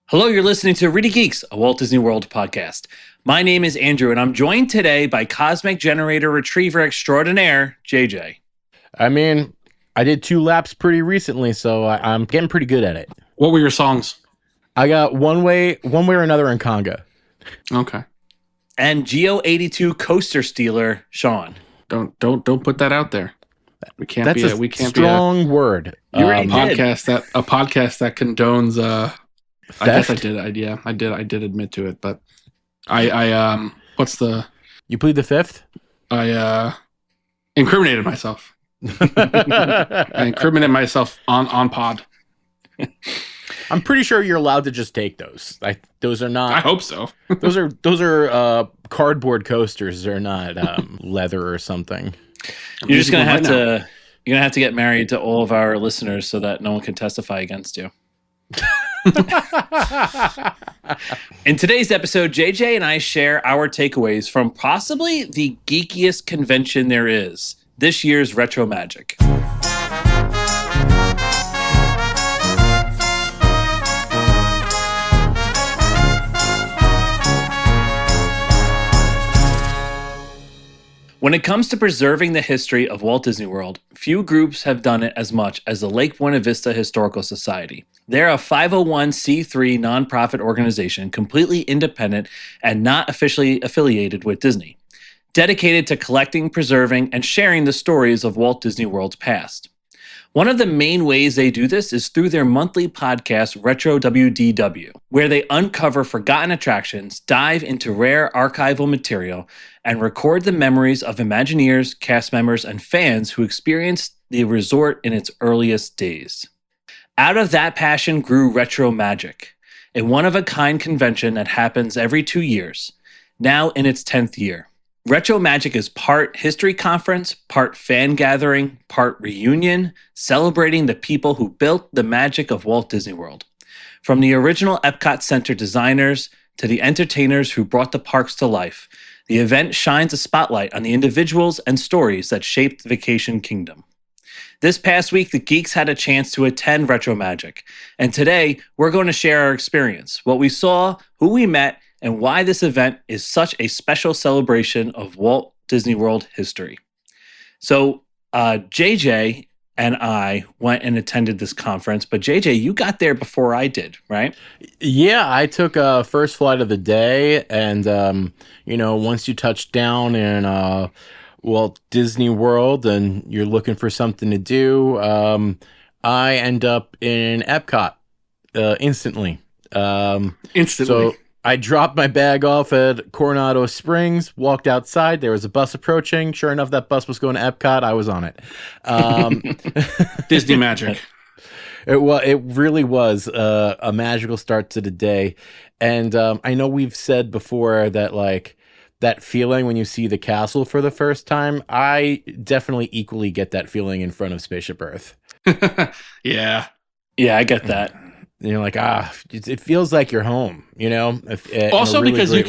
Hello, you're listening to ReedyGeeks, a Walt Disney World podcast. My name is Andrew, and I'm joined today by Cosmic Generator Retriever Extraordinaire, JJ. I mean, I did 2 laps pretty recently, so I'm getting pretty good at it. What were your songs? I got one way or another in conga. Okay. And Geo82 Coaster Stealer, Sean. Don't put that out there. We can't That's be a strong word. You already did. a podcast that condones Theft? I guess I did. I did admit to it, but I You plead the fifth? I incriminated myself. I incriminated myself on pod. I'm pretty sure you're allowed to just take those. Those are not. I hope so. those are cardboard coasters. They're not leather or something. You're just gonna have to get married to all of our listeners so that no one can testify against you. In today's episode, JJ and I share our takeaways from possibly the geekiest convention there is, this year's RetroMagic. When it comes to preserving the history of Walt Disney World, few groups have done it as much as the Lake Buena Vista Historical Society. They're a 501c3 nonprofit organization completely independent and not officially affiliated with Disney, dedicated to collecting, preserving, and sharing the stories of Walt Disney World's past. One of the main ways they do this is through their monthly podcast, Retro WDW, where they uncover forgotten attractions, dive into rare archival material, and record the memories of Imagineers, cast members, and fans who experienced the resort in its earliest days. Out of that passion grew RetroMagic, a one-of-a-kind convention that happens every 2 years, now in its 10th year. RetroMagic is part history conference, part fan gathering, part reunion, celebrating the people who built the magic of Walt Disney World. From the original Epcot Center designers to the entertainers who brought the parks to life, the event shines a spotlight on the individuals and stories that shaped the Vacation Kingdom. This past week, the Geeks had a chance to attend RetroMagic, and today we're going to share our experience, what we saw, who we met, and why this event is such a special celebration of Walt Disney World history. So, JJ and I went and attended this conference, but JJ, you got there before I did, right? Yeah, I took first flight of the day, and once you touch down in Walt Disney World and you're looking for something to do, I end up in Epcot instantly. So I dropped my bag off at Coronado Springs, walked outside. There was a bus approaching. Sure enough, that bus was going to Epcot. I was on it. Disney magic. It really was a magical start to the day. And I know we've said before that that feeling when you see the castle for the first time, I definitely equally get that feeling in front of Spaceship Earth. Yeah. Yeah, I get that. And you're like, it feels like you're home, Also, really because way.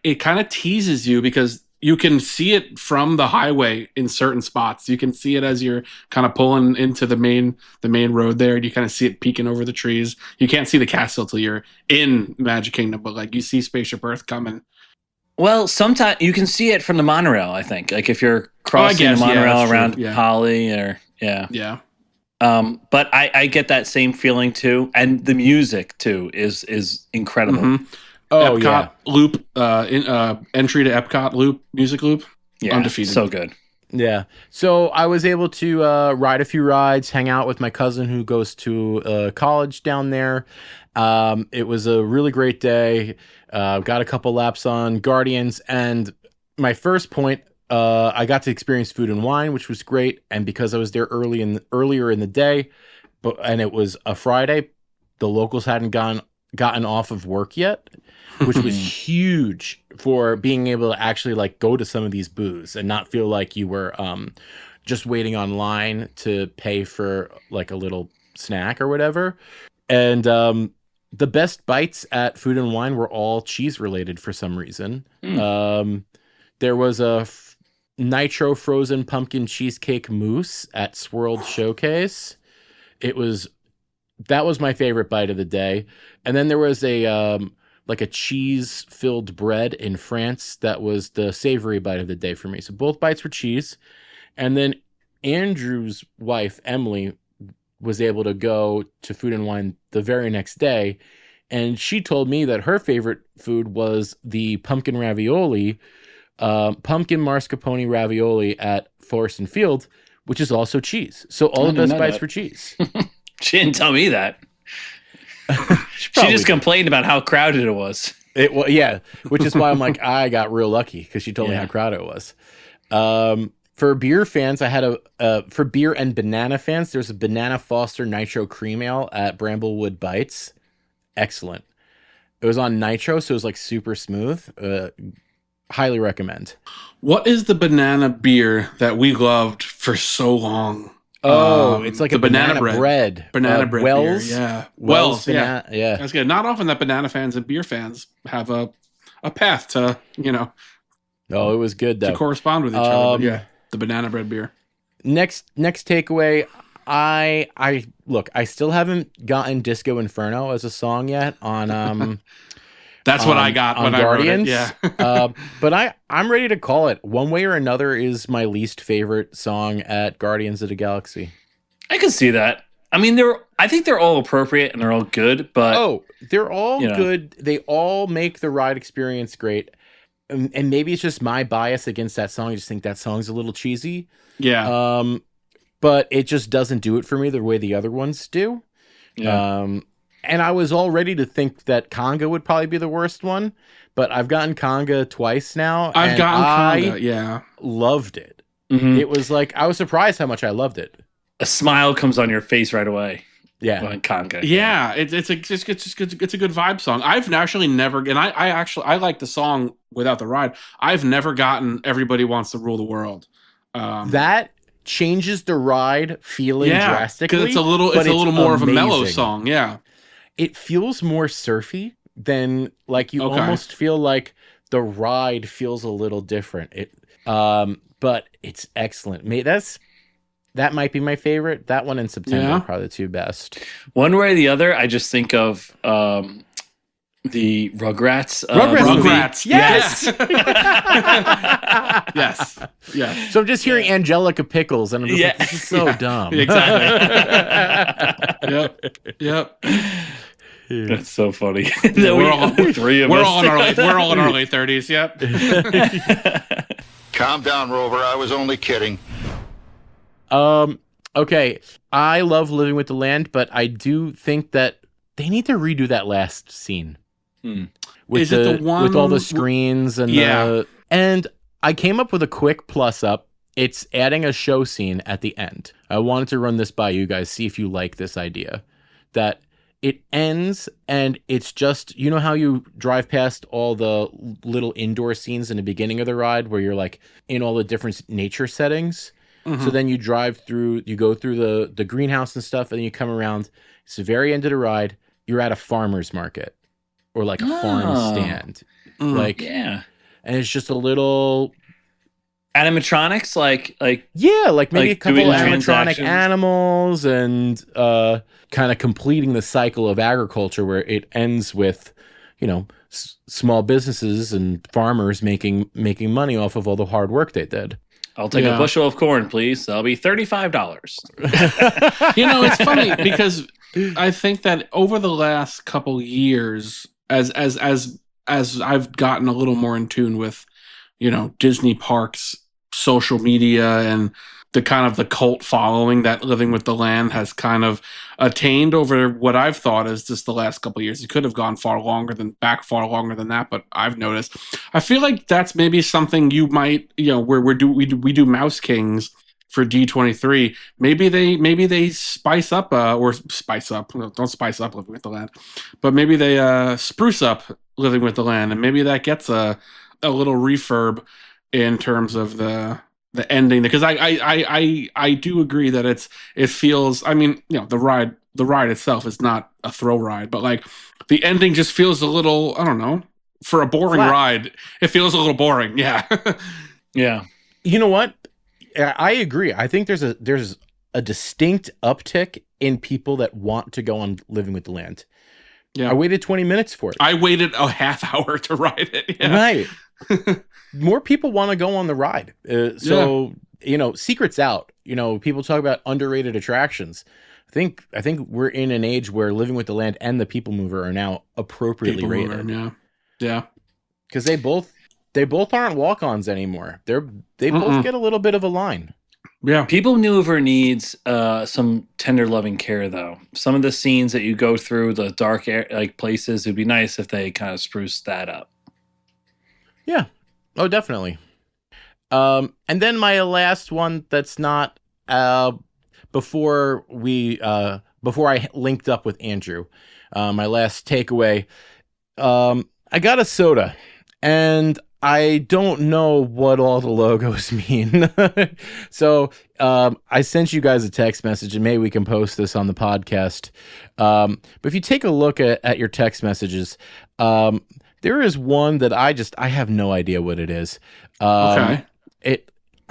it kind of teases you because you can see it from the highway in certain spots. You can see it as you're kind of pulling into the main road there. You kind of see it peeking over the trees. You can't see the castle till you're in Magic Kingdom, but you see Spaceship Earth coming. Well, sometimes you can see it from the monorail, I think. Like if you're crossing the monorail around Holly or Yeah. But I get that same feeling too, and the music too is incredible. Mm-hmm. Oh, Epcot loop, entry to Epcot loop, music loop, undefeated, so good. Yeah, so I was able to ride a few rides, hang out with my cousin who goes to college down there. It was a really great day. Got a couple laps on Guardians, and my first point. I got to experience food and wine, which was great, and because I was there earlier in the day, and it was a Friday, the locals hadn't gotten off of work yet, which was huge for being able to actually go to some of these booths and not feel like you were just waiting online to pay for a little snack or whatever. And the best bites at Food and Wine were all cheese related for some reason. There was a nitro frozen pumpkin cheesecake mousse at Swirled Showcase. It was that was my favorite bite of the day. And then there was a like a cheese-filled bread in France that was the savory bite of the day for me. So both bites were cheese. And then Andrew's wife, Emily, was able to go to Food and Wine the very next day. And she told me that her favorite food was the pumpkin ravioli, pumpkin mascarpone ravioli at Forest and Field, which is also cheese. So all the best bites were cheese. She didn't tell me that. She just complained about how crowded it was. Yeah, which is why I'm like, I got real lucky because she told me how crowded it was. For beer fans, I had for beer and banana fans, there's a Banana Foster Nitro Cream Ale at Bramblewood Bites. Excellent. It was on nitro, so it was like super smooth. Highly recommend. What is the banana beer that we loved for so long? Oh, it's like a banana bread. Banana bread Wells, beer, yeah. Wells, yeah. That's good. Not often that banana fans and beer fans have a path to, Oh, it was good though. To correspond with each other. But yeah, the banana bread beer. Next takeaway, I look, I still haven't gotten Disco Inferno as a song yet on That's what I got when Guardians. I wrote it. Yeah. But I'm ready to call it. One Way or Another is my least favorite song at Guardians of the Galaxy. I can see that. I mean, I think they're all appropriate and they're all good, but they're all good. They all make the ride experience great. And maybe it's just my bias against that song. I just think that song's a little cheesy. Yeah. But it just doesn't do it for me the way the other ones do. Yeah. And I was all ready to think that Conga would probably be the worst one, but I've gotten Conga twice now. I've gotten Conga, yeah. Loved it. Mm-hmm. It was like, I was surprised how much I loved it. A smile comes on your face right away. Yeah. On Conga. Yeah. It's a good vibe song. I've actually never, and I like the song without the ride. I've never gotten Everybody Wants to Rule the World. That changes the ride feeling drastically. Because it's a little more of a mellow song. Yeah. It feels more surfy than like you almost feel like the ride feels a little different. But it's excellent. That might be my favorite. That one in September are probably the two best. One way or the other, I just think of the Rugrats. Rugrats. Yes. Yes. Yeah. So I'm just hearing Angelica Pickles, and I'm just like, this is so dumb. Exactly. Yep. That's so funny. We're all three of we're us. all in our late 30s. Yep. Calm down, Rover. I was only kidding. Okay. I love Living with the Land, but I do think that they need to redo that last scene. With Is it the one with all the screens and and I came up with a quick plus up. It's adding a show scene at the end. I wanted to run this by you guys, see if you like this idea. That it ends and it's just, you know how you drive past all the little indoor scenes in the beginning of the ride where you're like in all the different nature settings? Mm-hmm. So then you go through the greenhouse and stuff, and then you come around. It's the very end of the ride. You're at a farmer's market or like a farm stand. And it's just a little animatronics, like maybe a couple of animatronic transactions. animals and kind of completing the cycle of agriculture where it ends with, small businesses and farmers making money off of all the hard work they did. I'll take a bushel of corn, please. That'll be $35. It's funny because I think that over the last couple years, as I've gotten a little more in tune with, Disney parks, social media, and the kind of the cult following that Living with the Land has kind of attained over what I've thought is just the last couple of years. It could have gone far longer than that, but I've noticed. I feel like that's maybe something you might, where we do Mouse Kings for D23. Maybe they spice up don't spice up Living with the Land, but maybe they spruce up Living with the Land, and maybe that gets a little refurb in terms of the ending, because I do agree that it feels, I mean, the ride itself is not a thrill ride, but like the ending just feels a little, I don't know, for a boring ride, it feels a little boring. Yeah. Yeah. You know what? I agree. I think there's a distinct uptick in people that want to go on Living with the Land. Yeah. I waited 20 minutes for it. I waited a half hour to ride it. Yeah. Right. More people want to go on the ride. Secret's out. People talk about underrated attractions. I think we're in an age where Living with the Land and the People Mover are now appropriately rated. Yeah. Because they both aren't walk-ons anymore. They both get a little bit of a line. Yeah. People Mover needs some tender loving care though. Some of the scenes that you go through, the dark places, it'd be nice if they kind of spruced that up. Yeah. Oh, definitely. And then my last one that's not before I linked up with Andrew, my last takeaway, I got a soda, and I don't know what all the logos mean. So I sent you guys a text message, and maybe we can post this on the podcast. But if you take a look at your text messages, there is one that I have no idea what it is. Okay.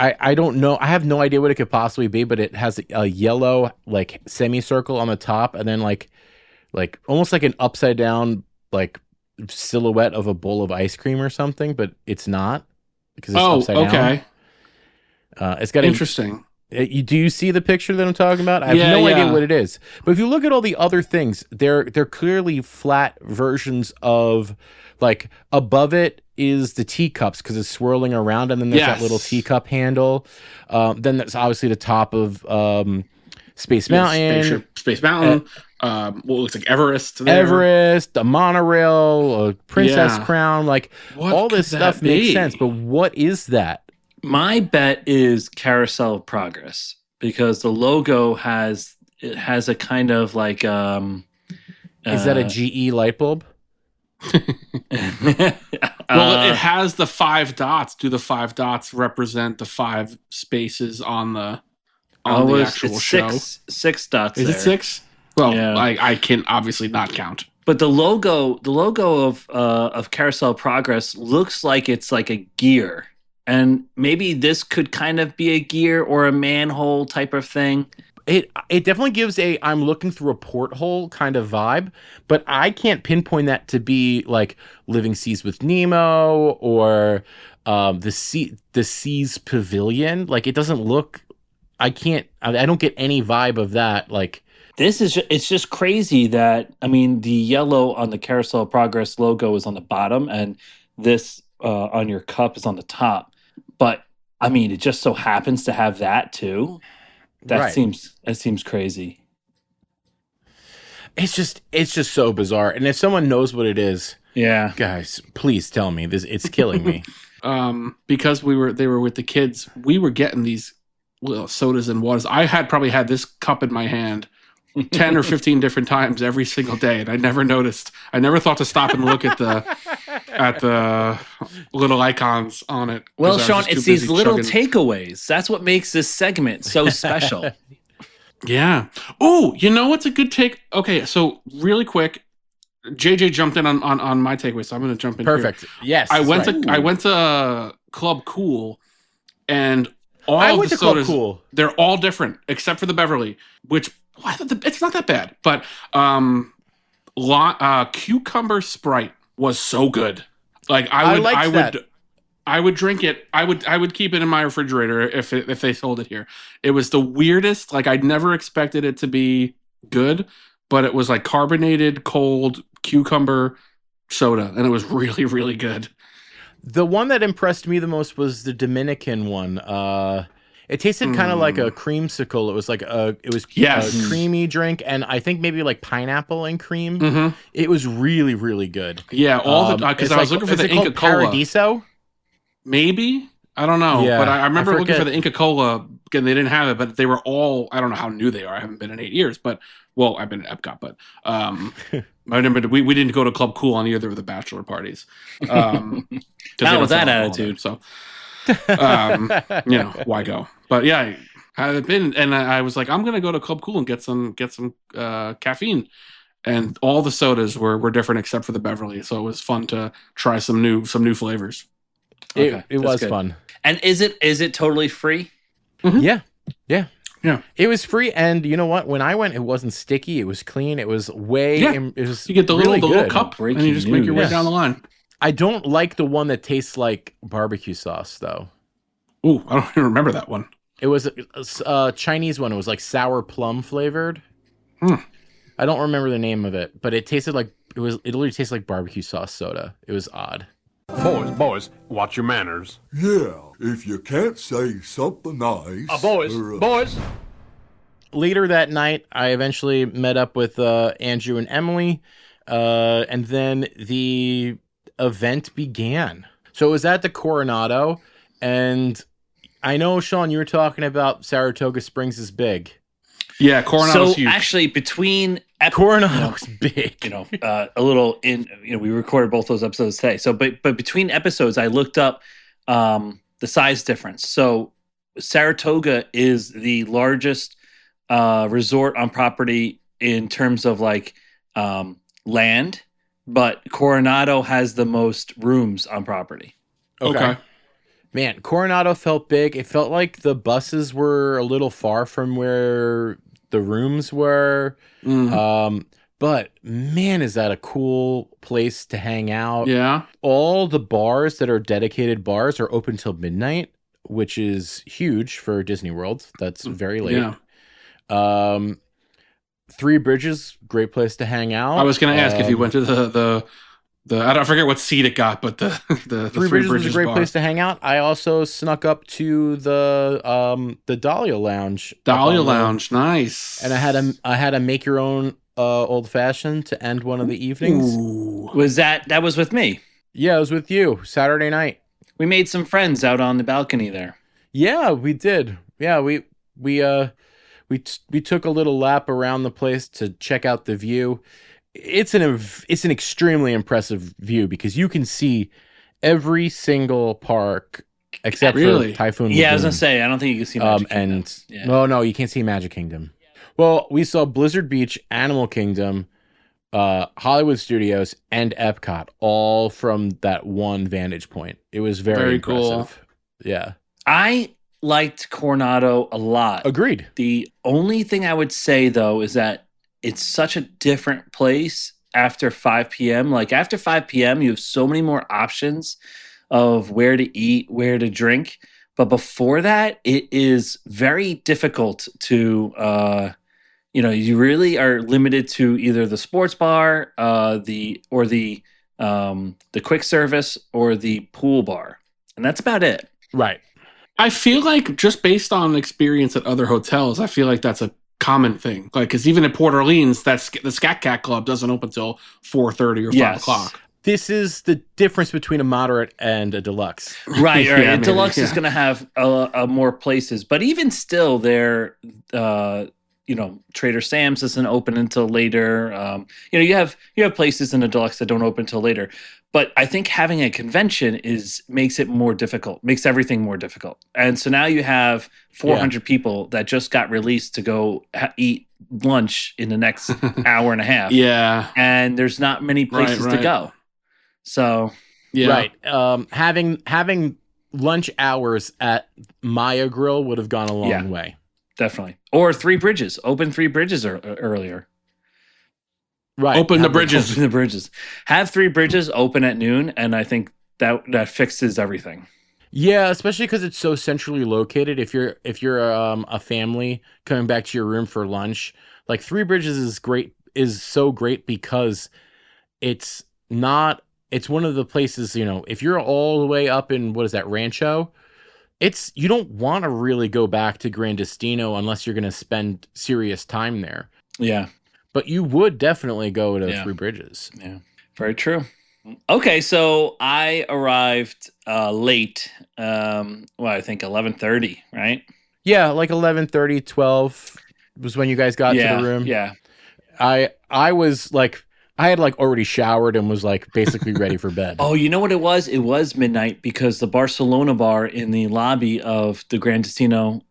I don't know. I have no idea what it could possibly be, but it has a yellow like semicircle on the top, and then like almost like an upside down like silhouette of a bowl of ice cream or something, but it's not because it's upside down. Okay. It's got interesting. Do you see the picture that I'm talking about? I have no idea what it is. But if you look at all the other things, they're clearly flat versions of, like, above it is the teacups because it's swirling around, and then there's that little teacup handle. Then there's obviously the top of Space Mountain. Space Mountain. What looks like Everest. There. Everest, a monorail, a princess crown. Like, all this stuff makes sense. But what is that? My bet is Carousel of Progress, because the logo has a kind of like is that a GE light bulb? Well, it has the 5 dots. Do the 5 dots represent the 5 spaces on the actual show? Six dots. Is there. it 6? Well, yeah. I can obviously not count. But the logo of Carousel of Progress looks like it's like a gear. And maybe this could kind of be a gear or a manhole type of thing. It definitely gives a I'm looking through a porthole kind of vibe, but I can't pinpoint that to be like Living Seas with Nemo or the Seas Pavilion. Like, it doesn't look. I don't get any vibe of that. Like, it's just crazy that, I mean, the yellow on the Carousel of Progress logo is on the bottom, and this on your cup is on the top. But I mean, it just so happens to have that too. That seems crazy. It's just so bizarre. And if someone knows what it is, yeah, guys, please tell me. It's killing me. Because they were with the kids, we were getting these little sodas and waters. I probably had this cup in my hand 10 or 15 different times every single day, and I never noticed. I never thought to stop and look at the little icons on it. Well, Sean, it's these little takeaways. That's what makes this segment so special. Yeah. Oh, you know what's a good take? Okay, so really quick, JJ jumped in on my takeaway, so I'm going to jump in. Perfect. Here. Yes. I went to Club Cool, and all of the sodas, Cool. They're all different except for the Beverly, which it's not that bad, but cucumber Sprite was so good. Like, I would drink it. I would keep it in my refrigerator if they sold it here. It was the weirdest. Like, I'd never expected it to be good, but it was like carbonated cold cucumber soda, and it was really, really good. The one that impressed me the most was the Dominican one. It tasted kind of like a creamsicle. It was like a creamy drink, and I think maybe like pineapple and cream. Mm-hmm. It was really, really good. Yeah, because I was looking for the Inca Kola. Paradiso? Maybe. I don't know. Yeah, but I remember looking for the Inca Kola. Again, they didn't have it, but they were all, I don't know how new they are. I haven't been in 8 years, but, well, I've been at Epcot, but I remember we didn't go to Club Cool on either of the bachelor parties. Not with that attitude. So, why go? But yeah, I've been, and I was like, I'm gonna go to Club Cool and get some caffeine, and all the sodas were different except for the Beverly, so it was fun to try some new flavors. It was fun. And is it totally free? Mm-hmm. Yeah. Yeah. It was free, and you know what? When I went, it wasn't sticky. It was clean. It was way. Yeah. It was You get the little really good. cup, and Breaking you just make your way news. down the line. I don't like the one that tastes like barbecue sauce, though. Ooh, I don't even remember that one. It was a Chinese one. It was like sour plum flavored. Hmm. I don't remember the name of it, but it tasted like it literally tasted like barbecue sauce soda. It was odd. Boys, watch your manners. Yeah, if you can't say something nice. Boys. Later that night, I eventually met up with Andrew and Emily, and then the event began. So it was at the Coronado, and I know, Sean, you were talking about Saratoga Springs is big. Yeah, Coronado's huge. Actually, between Coronado's big. a little in. We recorded both those episodes today. So, but between episodes, I looked up the size difference. So, Saratoga is the largest resort on property in terms of like land, but Coronado has the most rooms on property. Okay. Man, Coronado felt big. It felt like the buses were a little far from where the rooms were. But man, is that a cool place to hang out. Yeah. All the bars that are dedicated bars are open till midnight, which is huge for Disney World. That's very late. Yeah. Three Bridges, great place to hang out. I was going to ask if you went to the I don't forget what seat it got, but the Three Bridges was a great bar. place to hang out. I also snuck up to the Dahlia Lounge. Dahlia Lounge, nice. And I had a make your own old fashioned to end one of the evenings. Ooh. Was that was with me? Yeah, it was with you Saturday night. We made some friends out on the balcony there. Yeah, we did. Yeah, we took a little lap around the place to check out the view. It's an extremely impressive view because you can see every single park except Really? for Typhoon Yeah, I was Lagoon. gonna say I don't think you can see Magic Kingdom. And Yeah. no, you can't see Magic Kingdom. Well, we saw Blizzard Beach, Animal Kingdom, Hollywood Studios, and Epcot all from that one vantage point. It was very cool. impressive. Yeah, I liked Coronado a lot. agreed. The only thing I would say though is that it's such a different place after 5 p.m. Like after 5 p.m., you have so many more options of where to eat, where to drink. But before that, it is very difficult to, you really are limited to either the sports bar, the quick service, or the pool bar, and that's about it. Right. I feel like just based on experience at other hotels, I feel like that's a common thing. Like, because even at Port Orleans, the Scat Cat Club doesn't open till 4:30 or 5 o'clock. This is the difference between a moderate and a deluxe. Right. Yeah, A maybe, deluxe is yeah. going to have more places, but even still, they're Trader Sam's isn't open until later. You have places in a deluxe that don't open until later. But I think having a convention makes it more difficult, makes everything more difficult. And so now you have 400 people that just got released to go eat lunch in the next hour and a half. Yeah. And there's not many places to right. go. So Yeah. Right. Having lunch hours at Maya Grill would have gone a long way. definitely. Or Three Bridges. Open Three Bridges earlier. Right. Open the bridges. Open the bridges. Have Three Bridges open at noon, and I think that fixes everything. Yeah, especially because it's so centrally located. If you're a family coming back to your room for lunch, like Three Bridges is so great because it's one of the places, if you're all the way up in, what is that, Rancho, you don't want to really go back to Grandestino unless you're going to spend serious time there. Yeah. But you would definitely go to Yeah. Three Bridges. Yeah, very true. Okay, so I arrived late. I think 11:30, right? Yeah, like 11:30, 12 was when you guys got to the room. Yeah. I was like, I had like already showered and was like basically ready for bed. Oh, you know what it was? It was midnight because the Barcelona bar in the lobby of the Grand Destino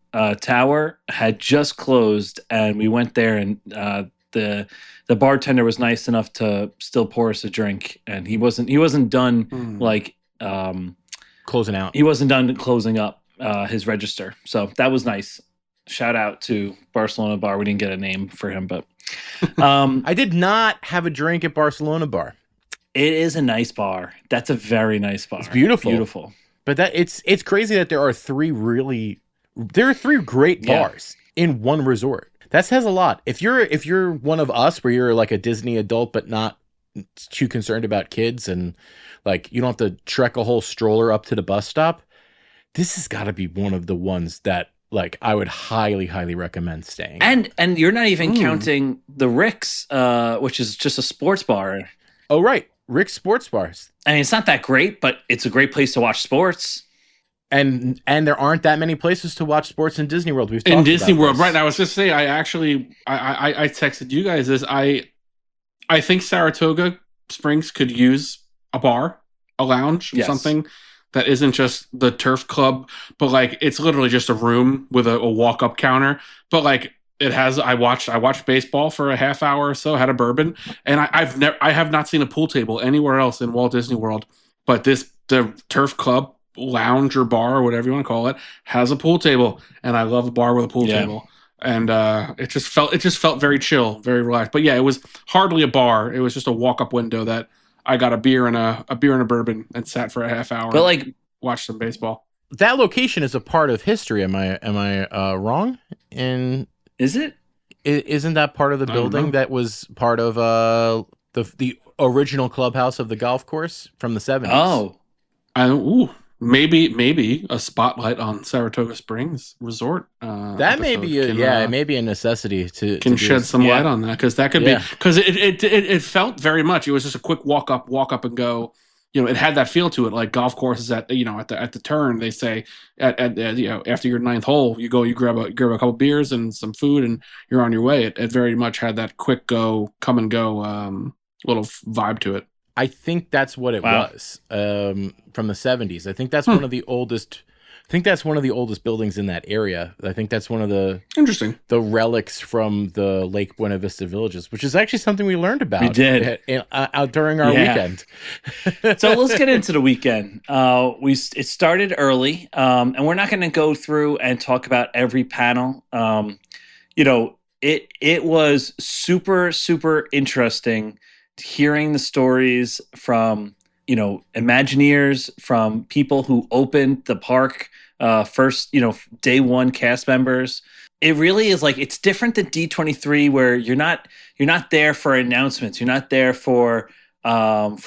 Tower had just closed, and we went there, and the bartender was nice enough to still pour us a drink, and he wasn't done like Closing out. he wasn't done closing up his register, so that was nice. Shout out to Barcelona Bar. We didn't get a name for him, but I did not have a drink at Barcelona Bar. it is a nice bar. That's a very nice bar. It's beautiful. Beautiful. But it's crazy that there are three great bars in one resort. That says a lot. If you're one of us where you're like a Disney adult but not too concerned about kids and like you don't have to trek a whole stroller up to the bus stop, this has got to be one of the ones that like I would highly, highly recommend staying. And you're not even counting the Rick's, which is just a sports bar. Oh, right. Rick's Sports Bars. I mean, it's not that great, but it's a great place to watch sports. And there aren't that many places to watch sports in Disney World. We've talked in Disney about World, this. right? I was just say I texted you guys this. I think Saratoga Springs could use a bar, a lounge, Yes. something that isn't just the turf club, but like it's literally just a room with a walk-up counter. But like it has, I watched baseball for a half hour or so, had a bourbon, and I have not seen a pool table anywhere else in Walt Disney World. But the turf club lounge or bar or whatever you want to call it has a pool table, and I love a bar with a pool table. And it just felt very chill, very relaxed. But yeah, it was hardly a bar. It was just a walk-up window that I got a beer and a bourbon and sat for a half hour. But like, watched some baseball. That location is a part of history. Am I wrong? is it? Isn't that part of the I don't building know. that was part of the original clubhouse of the golf course from the 70s? Oh, Maybe a spotlight on Saratoga Springs Resort. that may be it may be a necessity to can do shed this. some light on that, because that could Yeah. be, because it felt very much, it was just a quick walk up and go. You know, it had that feel to it, like golf courses at the turn. They say at after your ninth hole, you grab a couple beers and some food, and you're on your way. It very much had that quick go, come and go little vibe to it. I think that's what it Wow. was from the 70s. I think that's one of the oldest. I think that's one of the oldest buildings in that area. I think that's one of the Interesting. relics from the Lake Buena Vista villages, which is actually something we learned about. We did. Out during our Yeah. weekend. so let's get into the weekend. It started early, and we're not going to go through and talk about every panel. It was super, super interesting hearing the stories from Imagineers, from people who opened the park first, day one cast members. It really is like, it's different than D23, where you're not there for announcements, you're not there for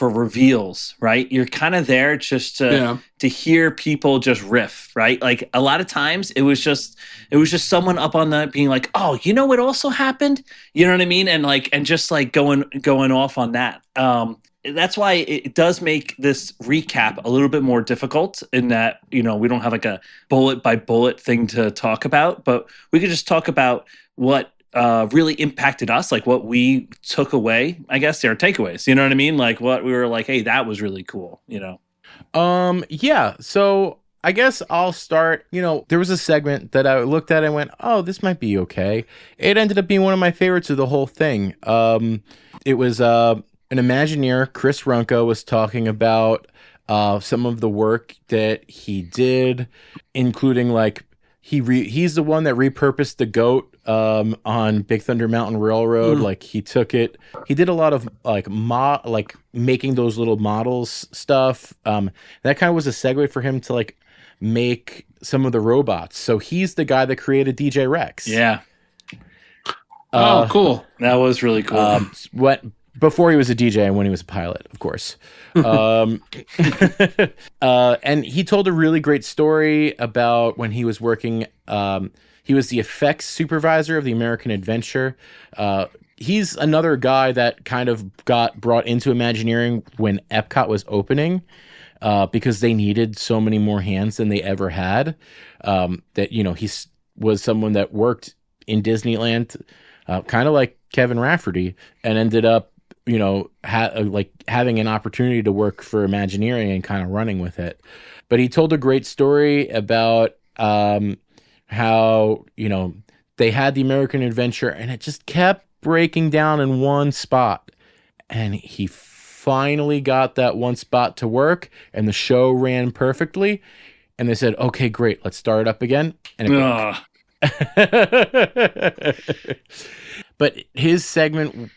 reveals, right? You're kind of there just to hear people just riff, right? Like a lot of times it was just someone up on that being like, oh, what also happened? You know what I mean? And just like going off on that. That's why it does make this recap a little bit more difficult, in that, we don't have like a bullet by bullet thing to talk about, but we could just talk about what really impacted us, like what we took away, I guess, our takeaways. You know what I mean? Like what we were like, hey, that was really cool, Yeah. So I guess I'll start. There was a segment that I looked at and went, oh, this might be okay. It ended up being one of my favorites of the whole thing. It was an Imagineer, Chris Runco, was talking about some of the work that he did, including like he's the one that repurposed the goat on Big Thunder Mountain Railroad. Like he took it, he did a lot of like making those little models stuff. That kind of was a segue for him to like make some of the robots. So he's the guy that created DJ Rex. Yeah. Oh, cool. That was really cool. Before he was a DJ and when he was a pilot, of course. And he told a really great story about when he was working. He was the effects supervisor of the American Adventure. He's another guy that kind of got brought into Imagineering when Epcot was opening, because they needed so many more hands than they ever had. He was someone that worked in Disneyland, kind of like Kevin Rafferty, and ended up having an opportunity to work for Imagineering and kind of running with it. But he told a great story about how they had the American Adventure and it just kept breaking down in one spot, and he finally got that one spot to work, and the show ran perfectly, and they said, okay, great, let's start it up again, and it broke. But his segment,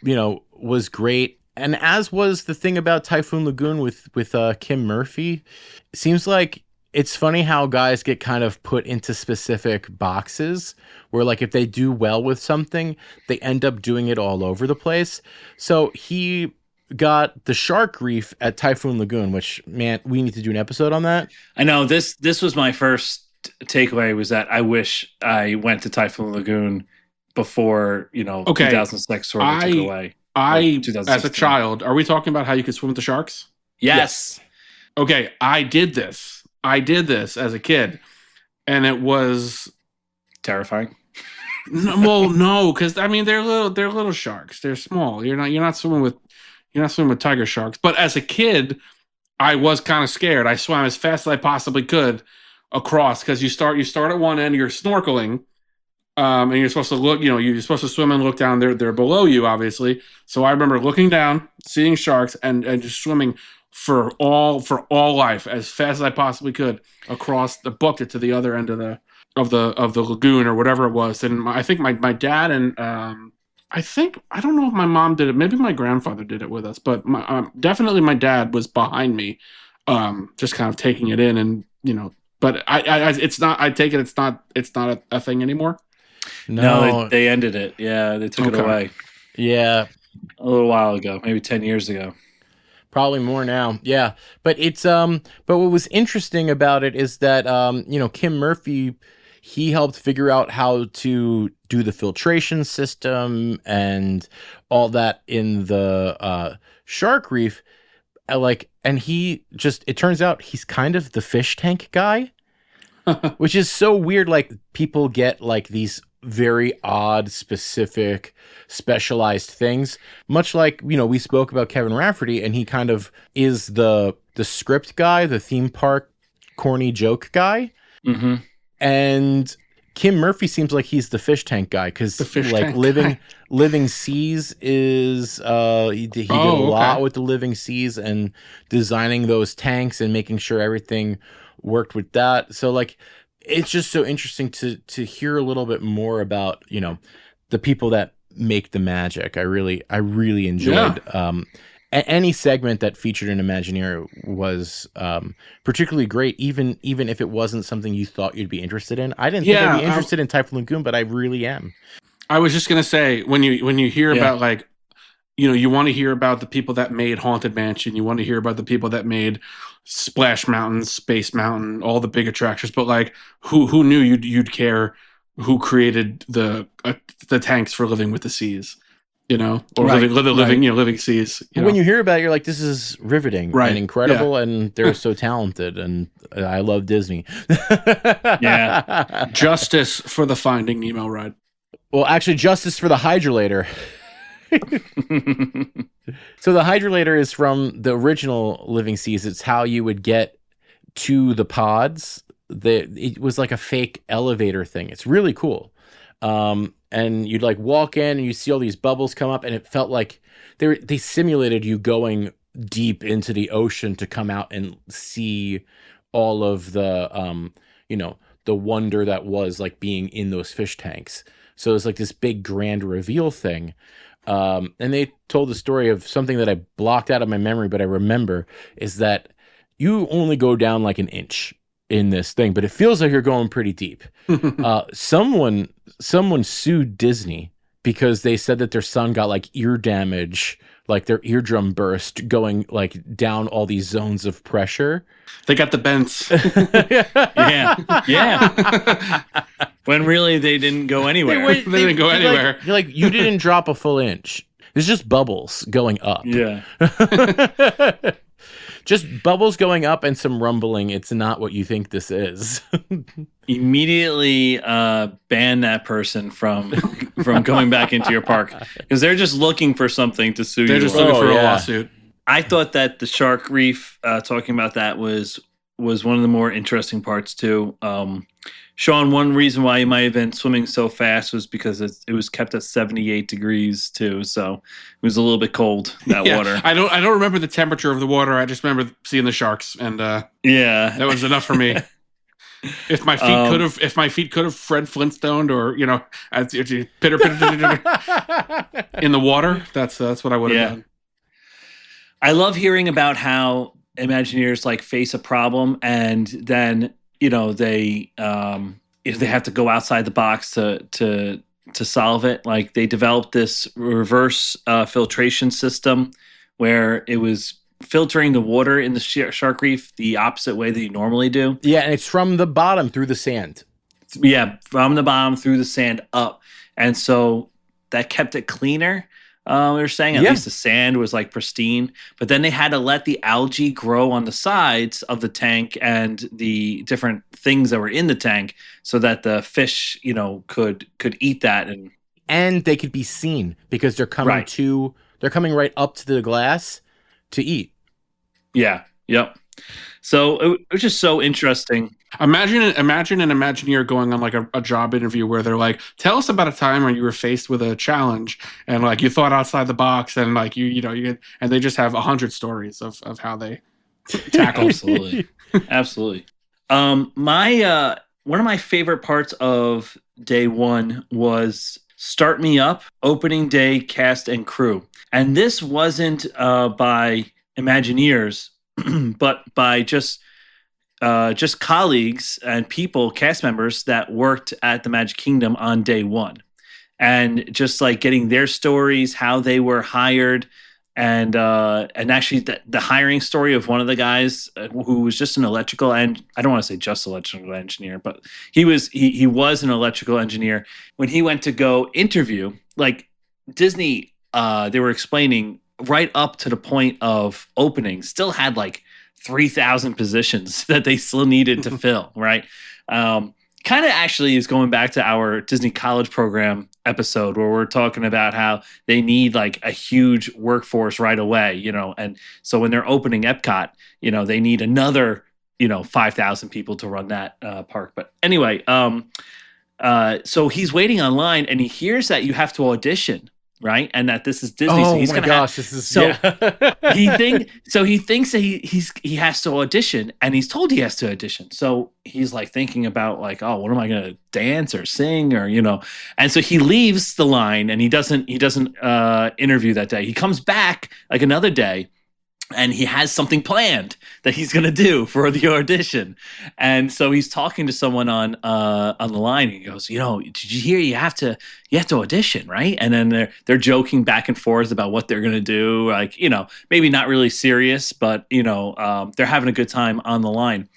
was great. And as was the thing about Typhoon Lagoon with Kim Murphy. It seems like it's funny how guys get kind of put into specific boxes where, like, if they do well with something, they end up doing it all over the place. So he got the shark reef at Typhoon Lagoon, which, man, we need to do an episode on that. I know this was my first takeaway, was that I wish I went to Typhoon Lagoon before 2006 sort of took it away. As a child, are we talking about how you could swim with the sharks? Yes. Okay, I did this as a kid, and it was terrifying. No, because they're little sharks. They're small. You're not swimming with tiger sharks. But as a kid, I was kind of scared. I swam as fast as I possibly could across, because you start at one end, you're snorkeling, and you're supposed to look. You're supposed to swim and look down. They're below you, obviously. So I remember looking down, seeing sharks, and just swimming for all life as fast as I possibly could across the booked it to the other end of the lagoon or whatever it was. And I think my dad and I don't know if my mom did it. Maybe my grandfather did it with us, but definitely my dad was behind me, just kind of taking it in, and But it's not. I take it it's not a thing anymore. No, they ended it. Yeah, they took it away. Yeah, a little while ago, maybe 10 years ago. Probably more now. Yeah. But it's but what was interesting about it is that Kim Murphy, he helped figure out how to do the filtration system and all that in the shark reef. And it turns out he's kind of the fish tank guy, which is so weird. Like, people get like these very odd, specific, specialized things, much like, we spoke about Kevin Rafferty, and he kind of is the script guy, the theme park corny joke guy. Mm-hmm. And Kim Murphy seems like he's the fish tank guy, because Living Seas is he did a lot with the Living Seas and designing those tanks and making sure everything worked with that. So like, it's just so interesting to hear a little bit more about the people that make the magic. I really enjoyed any segment that featured an Imagineer was particularly great, even if it wasn't something you thought you'd be interested in. I didn't think I'd be interested in Typhoon Lagoon, but I really am. I was just gonna say, when you hear about, like, you want to hear about the people that made Haunted Mansion, you want to hear about the people that made Splash Mountain, Space Mountain, all the big attractions, but like, who knew you'd care who created the tanks for Living with the Seas? Or living seas. When you hear about it, you're like, this is riveting and incredible, and they're so talented, and I love Disney. Yeah. Justice for the Finding Nemo ride. Well, actually, justice for the Hydrolator. So the Hydrolator is from the original Living Seas. It's how you would get to the pods. It was like a fake elevator thing. It's really cool. And you'd like walk in and you see all these bubbles come up, and it felt like they simulated you going deep into the ocean to come out and see all of the the wonder that was like being in those fish tanks. So it's like this big grand reveal thing. And they told the story of something that I blocked out of my memory, but I remember, is that you only go down like an inch in this thing, but it feels like you're going pretty deep. Someone sued Disney because they said that their son got like ear damage, like their eardrum burst going like down all these zones of pressure. They got the bends. Yeah. When really they didn't go anywhere. They didn't go anywhere. Like, you didn't drop a full inch. There's just bubbles going up. Yeah. Just bubbles going up and some rumbling. It's not what you think this is. Immediately ban that person from going back into your park, because they're just looking for something to sue you. They're just looking for a lawsuit. I thought that the shark reef, talking about that, was one of the more interesting parts too. Sean, one reason why you might have been swimming so fast was because it was kept at 78 degrees too, so it was a little bit cold, that water. I don't remember the temperature of the water. I just remember seeing the sharks, and that was enough for me. If my feet could have Fred Flintstone, or as pitter pitter in the water, that's what I would have done. I love hearing about how Imagineers like face a problem and then they if they have to go outside the box to solve it. Like they developed this reverse filtration system where it was filtering the water in the shark reef the opposite way that you normally do. Yeah, and it's from the bottom through the sand. Yeah, from the bottom through the sand up. And so that kept it cleaner. They're saying at least the sand was like pristine, but then they had to let the algae grow on the sides of the tank and the different things that were in the tank so that the fish, could eat that and they could be seen because they're coming they're coming right up to the glass to eat. Yeah. Yep. So it was just so interesting. Imagine an Imagineer going on like a job interview where they're like, "Tell us about a time when you were faced with a challenge and like you thought outside the box and like you and they just have 100 stories of how they tackle." Absolutely. My one of my favorite parts of day one was Start Me Up, opening day cast and crew, and this wasn't by Imagineers, but by just colleagues and people, cast members that worked at the Magic Kingdom on day one, and just like getting their stories, how they were hired, and actually the hiring story of one of the guys who was just an electrical, and I don't want to say just electrical engineer, but he was an electrical engineer. When he went to go interview, like Disney, they were explaining right up to the point of opening, still had like 3,000 positions that they still needed to fill, right? Kind of actually is going back to our Disney College Program episode where we're talking about how they need like a huge workforce right away, and so when they're opening Epcot, they need another, 5,000 people to run that park. But anyway, so he's waiting online and he hears that you have to audition. Right, and that this is Disney. Oh so he's my gonna gosh, this is so. he thinks that he has to audition, and he's told he has to audition. So he's like thinking about like, oh, what am I gonna dance or sing or And so he leaves the line and he doesn't interview that day. He comes back like another day. And he has something planned that he's going to do for the audition. And so he's talking to someone on the line. And he goes, did you hear you have to audition, right? And then they're joking back and forth about what they're going to do. Like, maybe not really serious, but, they're having a good time on the line.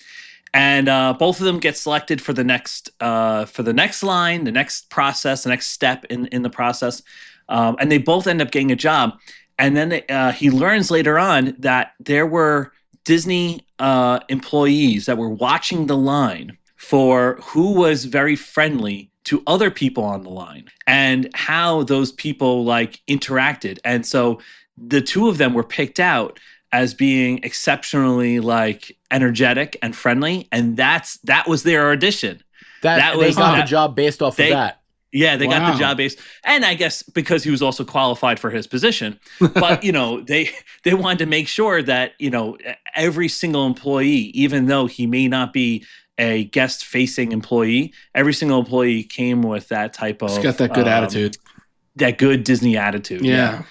And both of them get selected for the next line, the next process, the next step in the process. And they both end up getting a job. And then he learns later on that there were Disney employees that were watching the line for who was very friendly to other people on the line and how those people like interacted. And so the two of them were picked out as being exceptionally like energetic and friendly. And that was their audition. They got the job based off of that. Yeah, they got the job based, and I guess because he was also qualified for his position. But they wanted to make sure that every single employee, even though he may not be a guest-facing employee, every single employee came with that type of. He's got that good attitude, that good Disney attitude. Yeah.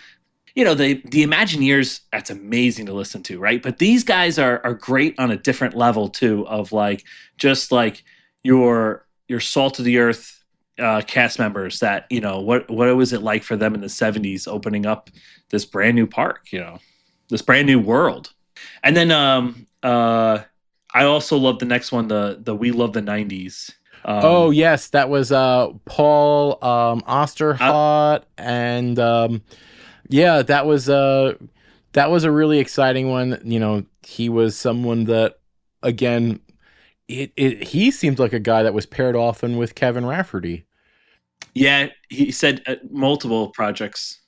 The Imagineers. That's amazing to listen to, right? But these guys are great on a different level too, of like just like your salt of the earth. Cast members that what was it like for them in the 70s opening up this brand new park, this brand new world. And then I also love the next one, the We Love the 90s. Oh yes, that was Paul Osterhott, and that was a really exciting one. He was someone that again he seemed like a guy that was paired often with Kevin Rafferty. Yeah, he said multiple projects.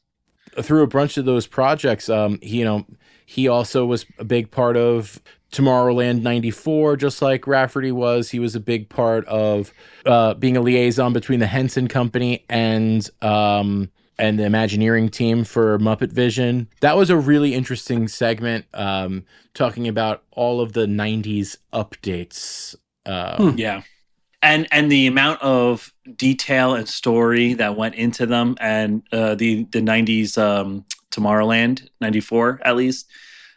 Through a bunch of those projects, he also was a big part of Tomorrowland '94, just like Rafferty was. He was a big part of being a liaison between the Henson Company and the Imagineering team for Muppet Vision. That was a really interesting segment, talking about all of the '90s updates Yeah. And the amount of detail and story that went into them, and the 90s Tomorrowland, 94 at least.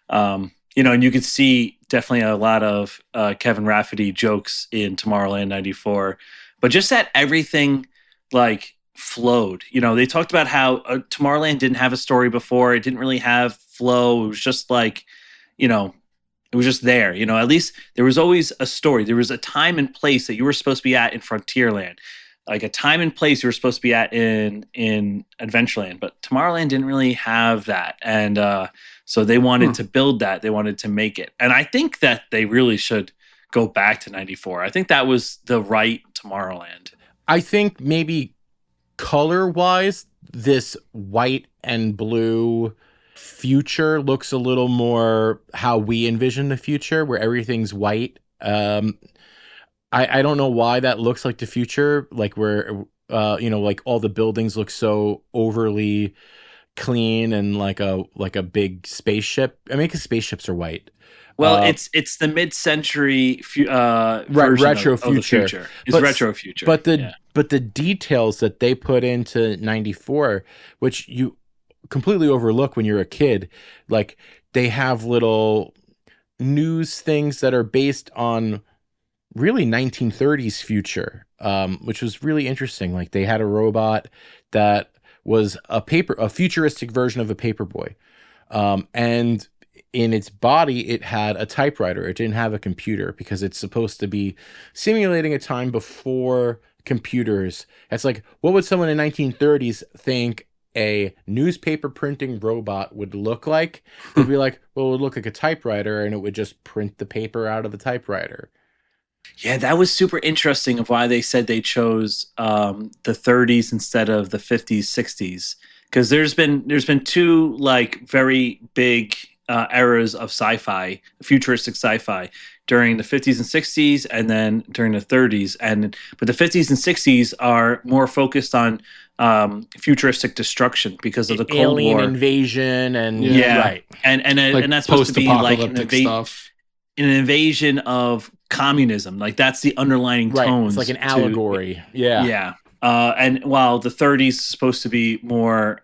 And you could see definitely a lot of Kevin Rafferty jokes in Tomorrowland 94, but just that everything like flowed. They talked about how Tomorrowland didn't have a story before. It didn't really have flow. It was just like, it was just there. At least there was always a story. There was a time and place that you were supposed to be at in Frontierland, like a time and place you were supposed to be at in Adventureland. But Tomorrowland didn't really have that. And so they wanted to build that. They wanted to make it. And I think that they really should go back to 94. I think that was the right Tomorrowland. I think maybe color-wise, this white and blue future looks a little more how we envision the future, where everything's white. I don't know why that looks like the future, like where like all the buildings look so overly clean and like a big spaceship. I mean, because spaceships are white. Well, it's the mid-century retro of the future. It's retro future. But the details that they put into 94, which you completely overlook when you're a kid, like they have little news things that are based on really 1930s future, which was really interesting. Like they had a robot that was a futuristic version of a paperboy, and in its body it had a typewriter. It didn't have a computer because it's supposed to be simulating a time before computers. It's like, what would someone in 1930s think a newspaper printing robot would look like? They'd be like, well, it would look like a typewriter, and it would just print the paper out of the typewriter. Yeah, that was super interesting of why they said they chose the 30s instead of the 50s, 60s. Because there's been two like very big eras of sci-fi, futuristic sci-fi, during the 50s and 60s, and then during the 30s. But the 50s and 60s are more focused on futuristic destruction because of the Cold Alien War invasion, and right, and that's supposed to be like stuff. An invasion of communism. Like that's the underlining tones. It's like an allegory. Yeah. And while the 30s is supposed to be more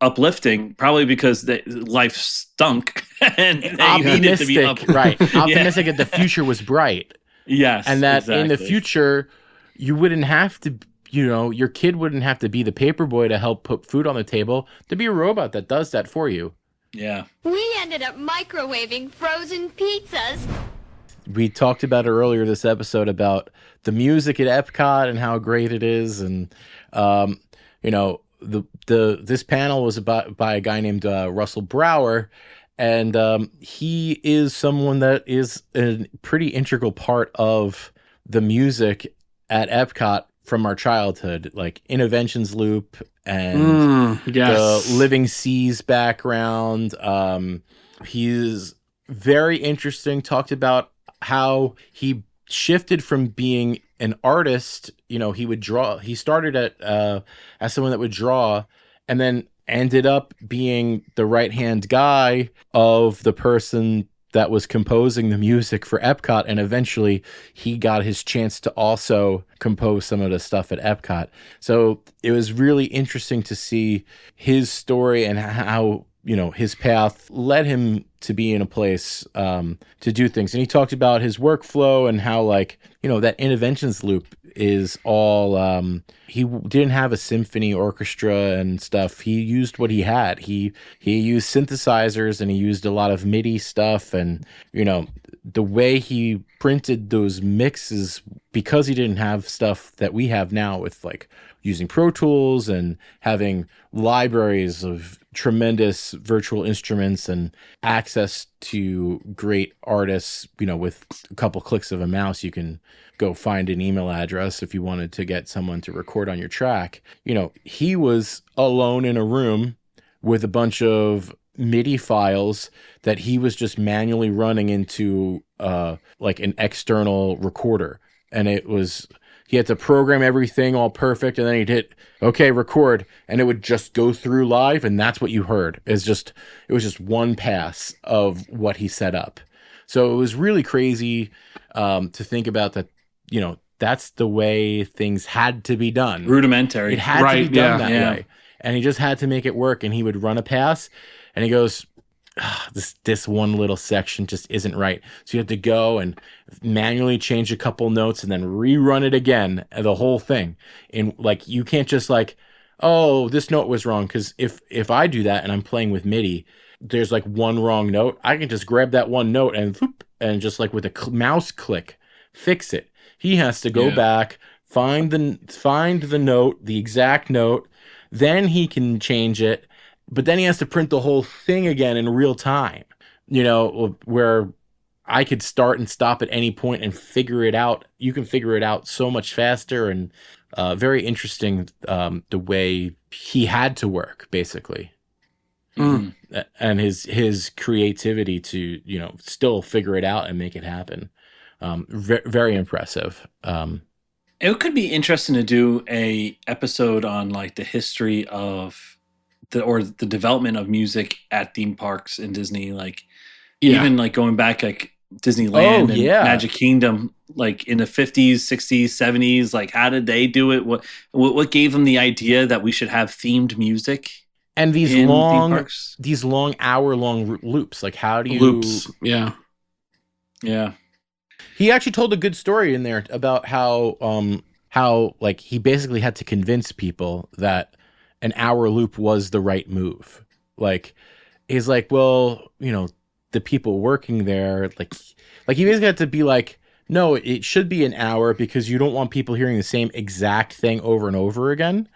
uplifting, probably because life stunk and they needed to be right. Optimistic that the future was bright. Yes. And that in the future you wouldn't have to, your kid wouldn't have to be the paperboy to help put food on the table. There'd be a robot that does that for you. Yeah. We ended up microwaving frozen pizzas. We talked about it earlier this episode about the music at Epcot and how great it is, and this panel was by a guy named Russell Brower, and he is someone that is a pretty integral part of the music at Epcot from our childhood, like Interventions Loop and the Living Seas background. He's very interesting. Talked about how he shifted from being an artist. He would draw. He started as someone that would draw, and then ended up being the right-hand guy of the person that was composing the music for Epcot, and eventually he got his chance to also compose some of the stuff at Epcot. So it was really interesting to see his story and how his path led him to be in a place to do things. And he talked about his workflow and how that Interventions Loop is all he didn't have a symphony orchestra and stuff. He used what he had. He used synthesizers, and he used a lot of MIDI stuff, and the way he printed those mixes, because he didn't have stuff that we have now with like using Pro Tools and having libraries of tremendous virtual instruments and access to great artists, with a couple clicks of a mouse, you can go find an email address if you wanted to get someone to record on your track. He was alone in a room with a bunch of MIDI files that he was just manually running into like an external recorder. And he had to program everything all perfect, and then he'd hit okay, record, and it would just go through live, and that's what you heard. It was just one pass of what he set up. So it was really crazy to think about that, that's the way things had to be done. Rudimentary. It had to be done that way. And he just had to make it work. And he would run a pass and he goes, this one little section just isn't right. So you have to go and manually change a couple notes and then rerun it again, the whole thing. And like, you can't just like, oh, this note was wrong. Because if I do that and I'm playing with MIDI, there's like one wrong note. I can just grab that one note and just like with a mouse click, fix it. He has to go back, find the note, the exact note, then he can change it. But then he has to print the whole thing again in real time, where I could start and stop at any point and figure it out. You can figure it out so much faster, and very interesting the way he had to work, basically. And his creativity to, still figure it out and make it happen. Very impressive. It could be interesting to do a episode on like the history of the development of music at theme parks in Disney, like even like going back like Disneyland and Magic Kingdom, like in the 50s, 60s, 70s, like how did they do it? What gave them the idea that we should have themed music? And these long hour-long loops, like how do you loops? Yeah. He actually told a good story in there about how like he basically had to convince people that an hour loop was the right move. Like he's like, well, the people working there, like he basically had to be like, no, it should be an hour because you don't want people hearing the same exact thing over and over again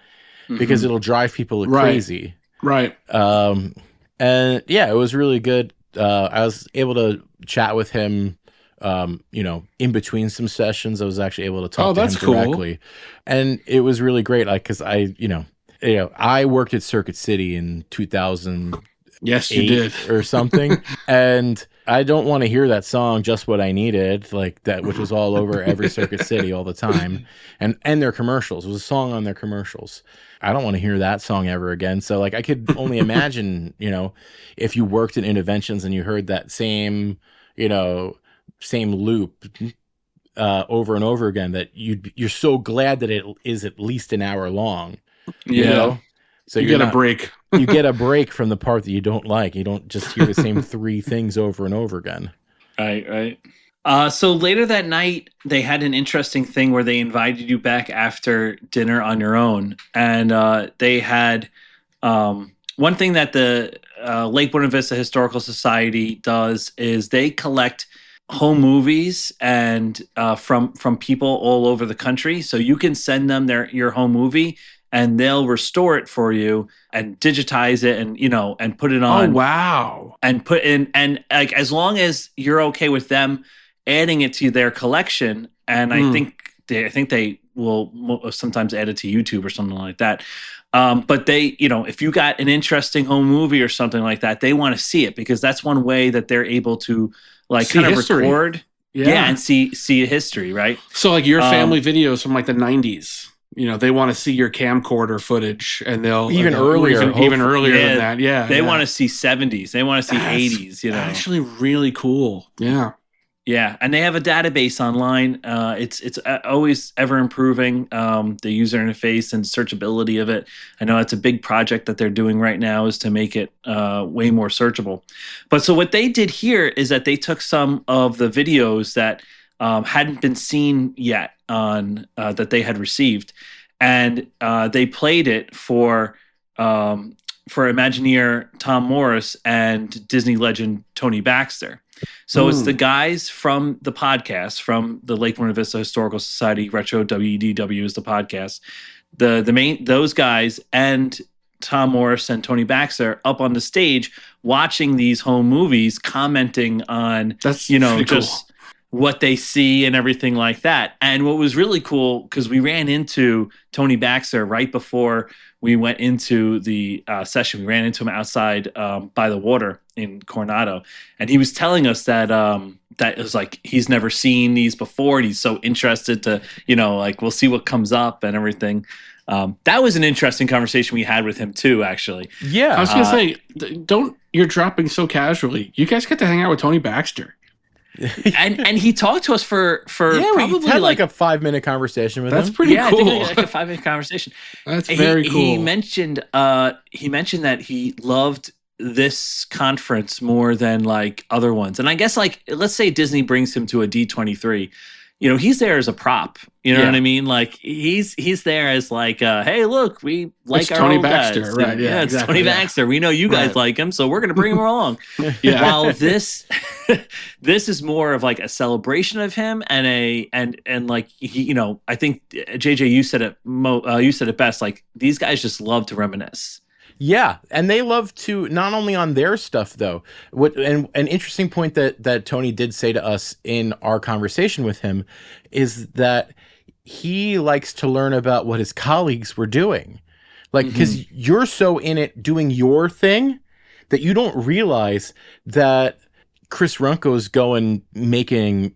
because it'll drive people crazy. Right. And it was really good. I was able to chat with him, in between some sessions. I was actually able to talk to him directly. Cool. And it was really great. Like, cause I worked at Circuit City in 2000. Yes, you did. Or something. And I don't want to hear that song, Just What I Needed, like that, which was all over every Circuit City all the time. And their commercials. It was a song on their commercials. I don't want to hear that song ever again. So like I could only imagine, if you worked in Interventions and you heard that same loop over and over again, that you're so glad that it is at least an hour long. So you get a break. You get a break from the part that you don't like. You don't just hear the same three things over and over again. Right. So later that night, they had an interesting thing where they invited you back after dinner on your own. And they had one thing that the Lake Buena Vista Historical Society does is they collect home movies and from people all over the country. So you can send them your home movie and they'll restore it for you and digitize it and put it on. Oh, wow. And put in, and like, as long as you're okay with them adding it to their collection. And I think they will sometimes add it to YouTube or something like that. But they, if you got an interesting home movie or something like that, they want to see it because that's one way that they're able to like see kind of history. Record. Yeah. And see a history, right? So like your family videos from like the 90s. They want to see your camcorder footage, and they'll even earlier than that. Yeah, they want to see 70s. They want to see 80s. Actually, really cool. Yeah, and they have a database online. It's always ever improving. The user interface and searchability of it. I know it's a big project that they're doing right now is to make it way more searchable. But so what they did here is that they took some of the videos that hadn't been seen yet on that they had received, and they played it for Imagineer Tom Morris and Disney legend Tony Baxter. So it's the guys from the podcast, from the Lake Buena Vista Historical Society, Retro WEDW is the podcast. Those guys and Tom Morris and Tony Baxter up on the stage watching these home movies, commenting on just what they see and everything like that. And what was really cool, because we ran into Tony Baxter right before we went into the session. We ran into him outside by the water in Coronado. And he was telling us that that it was like he's never seen these before. And he's so interested to, we'll see what comes up and everything. That was an interesting conversation we had with him too, actually. Yeah. I was going to say, you're dropping so casually. You guys get to hang out with Tony Baxter. and he talked to us for Yeah, probably we had like a 5-minute conversation with That's him. pretty I cool. think like a 5-minute conversation. That's very cool. He mentioned that he loved this conference more than like other ones. And I guess like let's say Disney brings him to a D23, he's there as a prop. You know what I mean? Like he's there as like hey, look, we like It's our Tony old Baxter, guys. right? And, Yeah, it's exactly, Tony yeah. Baxter. We know you guys Right. like him, so we're gonna bring him along. Yeah. While this is more of like a celebration of him and like he, I think JJ, you said it best. Like these guys just love to reminisce. Yeah, and they love to not only on their stuff though. An interesting point that Tony did say to us in our conversation with him is that he likes to learn about what his colleagues were doing. Like because you're so in it doing your thing that you don't realize that Chris Runko's going making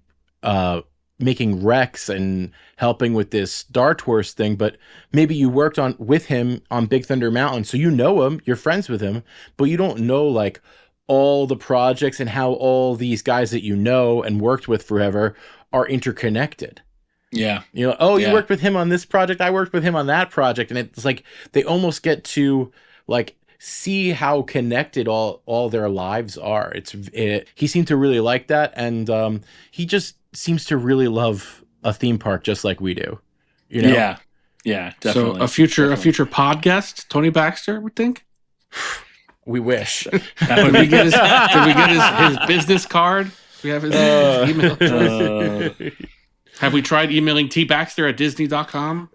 Rex and helping with this Star Tours thing, but maybe you worked with him on Big Thunder Mountain, so you know him, you're friends with him, but you don't know like all the projects and how all these guys that you know and worked with forever are interconnected. Yeah. You worked with him on this project, I worked with him on that project, and it's like they almost get to like see how connected all their lives are. He seemed to really like that, and he just seems to really love a theme park just like we do. Yeah, definitely. So a future podcast, Tony Baxter would think. We wish. Did we get his business card? We have his email address. Have we tried emailing tbaxter@disney.com?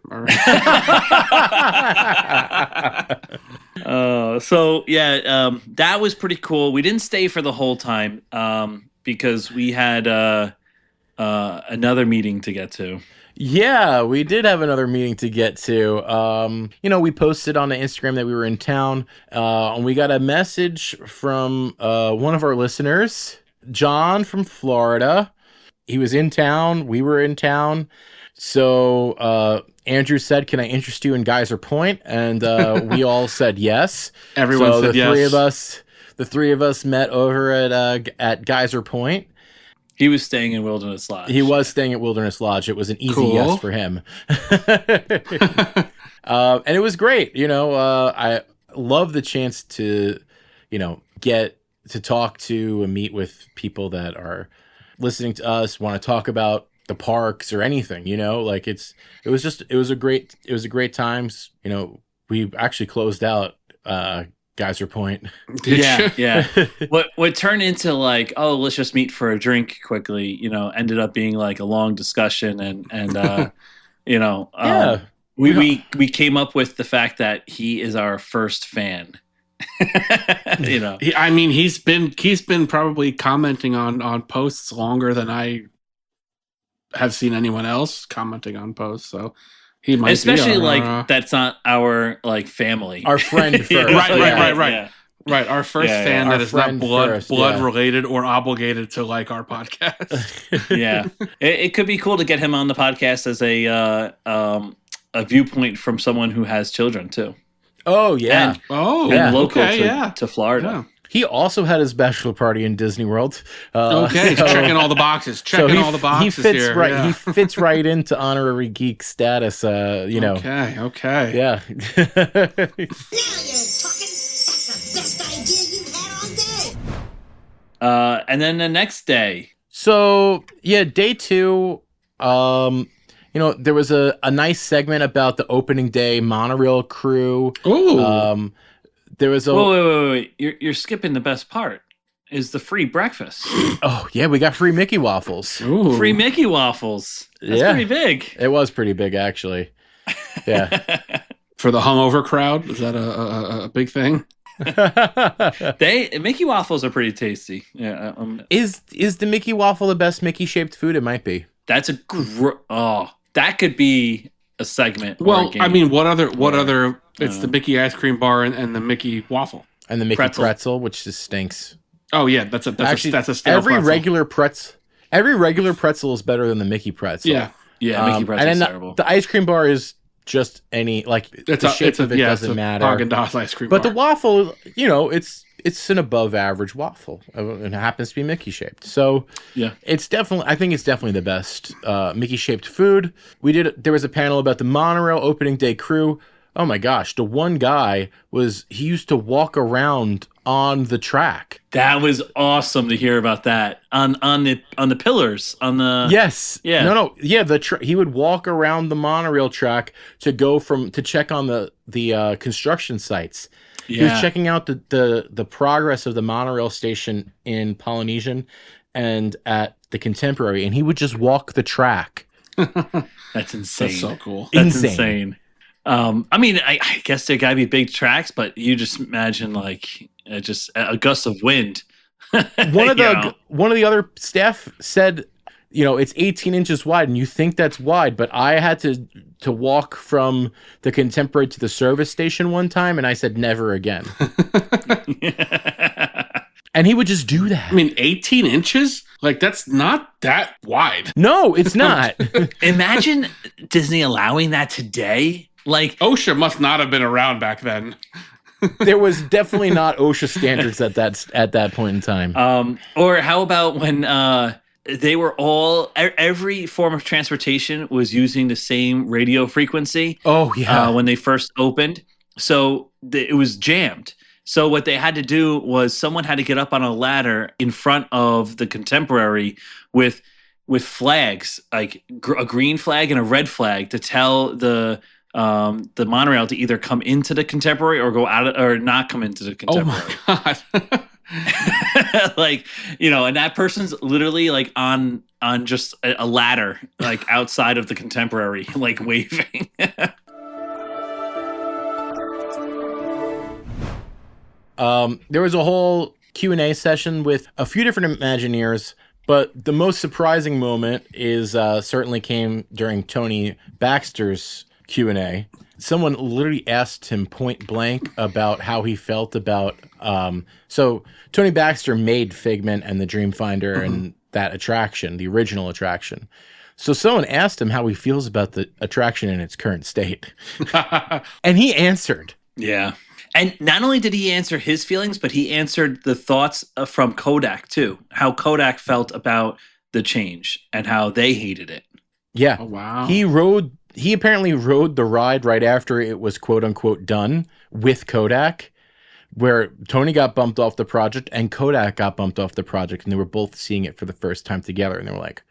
That was pretty cool. We didn't stay for the whole time because we had another meeting to get to. Yeah, we did have another meeting to get to. We posted on the Instagram that we were in town, and we got a message from one of our listeners, John from Florida. He was in town. We were in town. So Andrew said, "Can I interest you in Geyser Point?" And we all said yes. Everyone said yes. The three of us met over at Geyser Point. He was staying in Wilderness Lodge. He was staying at Wilderness Lodge. It was an easy yes for him. And it was great. I love the chance to, get to talk to and meet with people that are listening to us, want to talk about the parks or anything, like it was a great times. We actually closed out Geyser Point. Yeah. What turned into like, oh, let's just meet for a drink quickly, ended up being like a long discussion and we came up with the fact that he is our first fan. He's been probably commenting on posts longer than I have seen anyone else commenting on posts, so he might especially be our, that's not our like family, our friend first. Right. Our first fan that is not blood related or obligated to like our podcast. Yeah, it could be cool to get him on the podcast as a viewpoint from someone who has children too. Oh yeah. And local to Florida. Yeah. He also had his bachelor party in Disney World. Checking all the boxes. He fits here. right. Yeah. He fits right into honorary geek status. Okay. Yeah. Now you're talking. That's the best idea you've had all day. And then the next day. So yeah, day 2. There was a nice segment about the opening day monorail crew. Ooh. There was a wait. You're skipping the best part. Is the free breakfast. Oh yeah, we got free Mickey waffles. Ooh. Free Mickey waffles. That's pretty big. It was pretty big actually. Yeah. For the hungover crowd, is that a big thing? Mickey waffles are pretty tasty. Yeah. Is the Mickey waffle the best Mickey shaped food? It might be. That's that could be a segment. Well, what other? It's the Mickey ice cream bar and the Mickey waffle and the Mickey pretzel, which just stinks. Oh yeah, that's a stale every pretzel. Every regular pretzel is better than the Mickey pretzel. Yeah, Mickey pretzel is terrible. The ice cream bar is just any the shape of it doesn't matter. Haagen-Dazs ice cream but bar. the waffle, it's an above average waffle. It happens to be Mickey shaped. So Yeah. I think it's definitely the best Mickey shaped food. There was a panel about the monorail opening day crew. Oh my gosh, the one guy he used to walk around on the track. That was awesome to hear about that on the pillars on the. Yes. Yeah. No. Yeah. He would walk around the monorail track to check on the construction sites. He was checking out the progress of the monorail station in Polynesian and at the Contemporary, and he would just walk the track. That's insane. That's so cool. That's insane. I mean, I guess there gotta be big tracks, but you just imagine like just a gust of wind. One of the other staff said, it's 18 inches wide, and you think that's wide, but I had to walk from the Contemporary to the service station one time, and I said never again. And he would just do that. I mean, 18 inches? Like, that's not that wide. No, it's not. Imagine Disney allowing that today. Like, OSHA must not have been around back then. There was definitely not OSHA standards at that point in time. Or how about when they were every form of transportation was using the same radio frequency. Oh yeah, when they first opened, so it was jammed. So what they had to do was someone had to get up on a ladder in front of the Contemporary with flags, like a green flag and a red flag, to tell the monorail to either come into the Contemporary or go out or not come into the Contemporary. Oh my god! Like, and that person's literally like on just a ladder, like outside of the Contemporary, like waving. There was a whole Q&A session with a few different Imagineers, but the most surprising moment is certainly came during Tony Baxter's Q&A. Someone literally asked him point blank about how he felt about... so Tony Baxter made Figment and the Dreamfinder and that attraction, the original attraction. So someone asked him how he feels about the attraction in its current state. And he answered. Yeah. And not only did he answer his feelings, but he answered the thoughts from Kodak too. How Kodak felt about the change and how they hated it. Yeah. Oh, wow. He apparently rode the ride right after it was quote unquote done with Kodak, where Tony got bumped off the project and Kodak got bumped off the project, and they were both seeing it for the first time together, and they were like,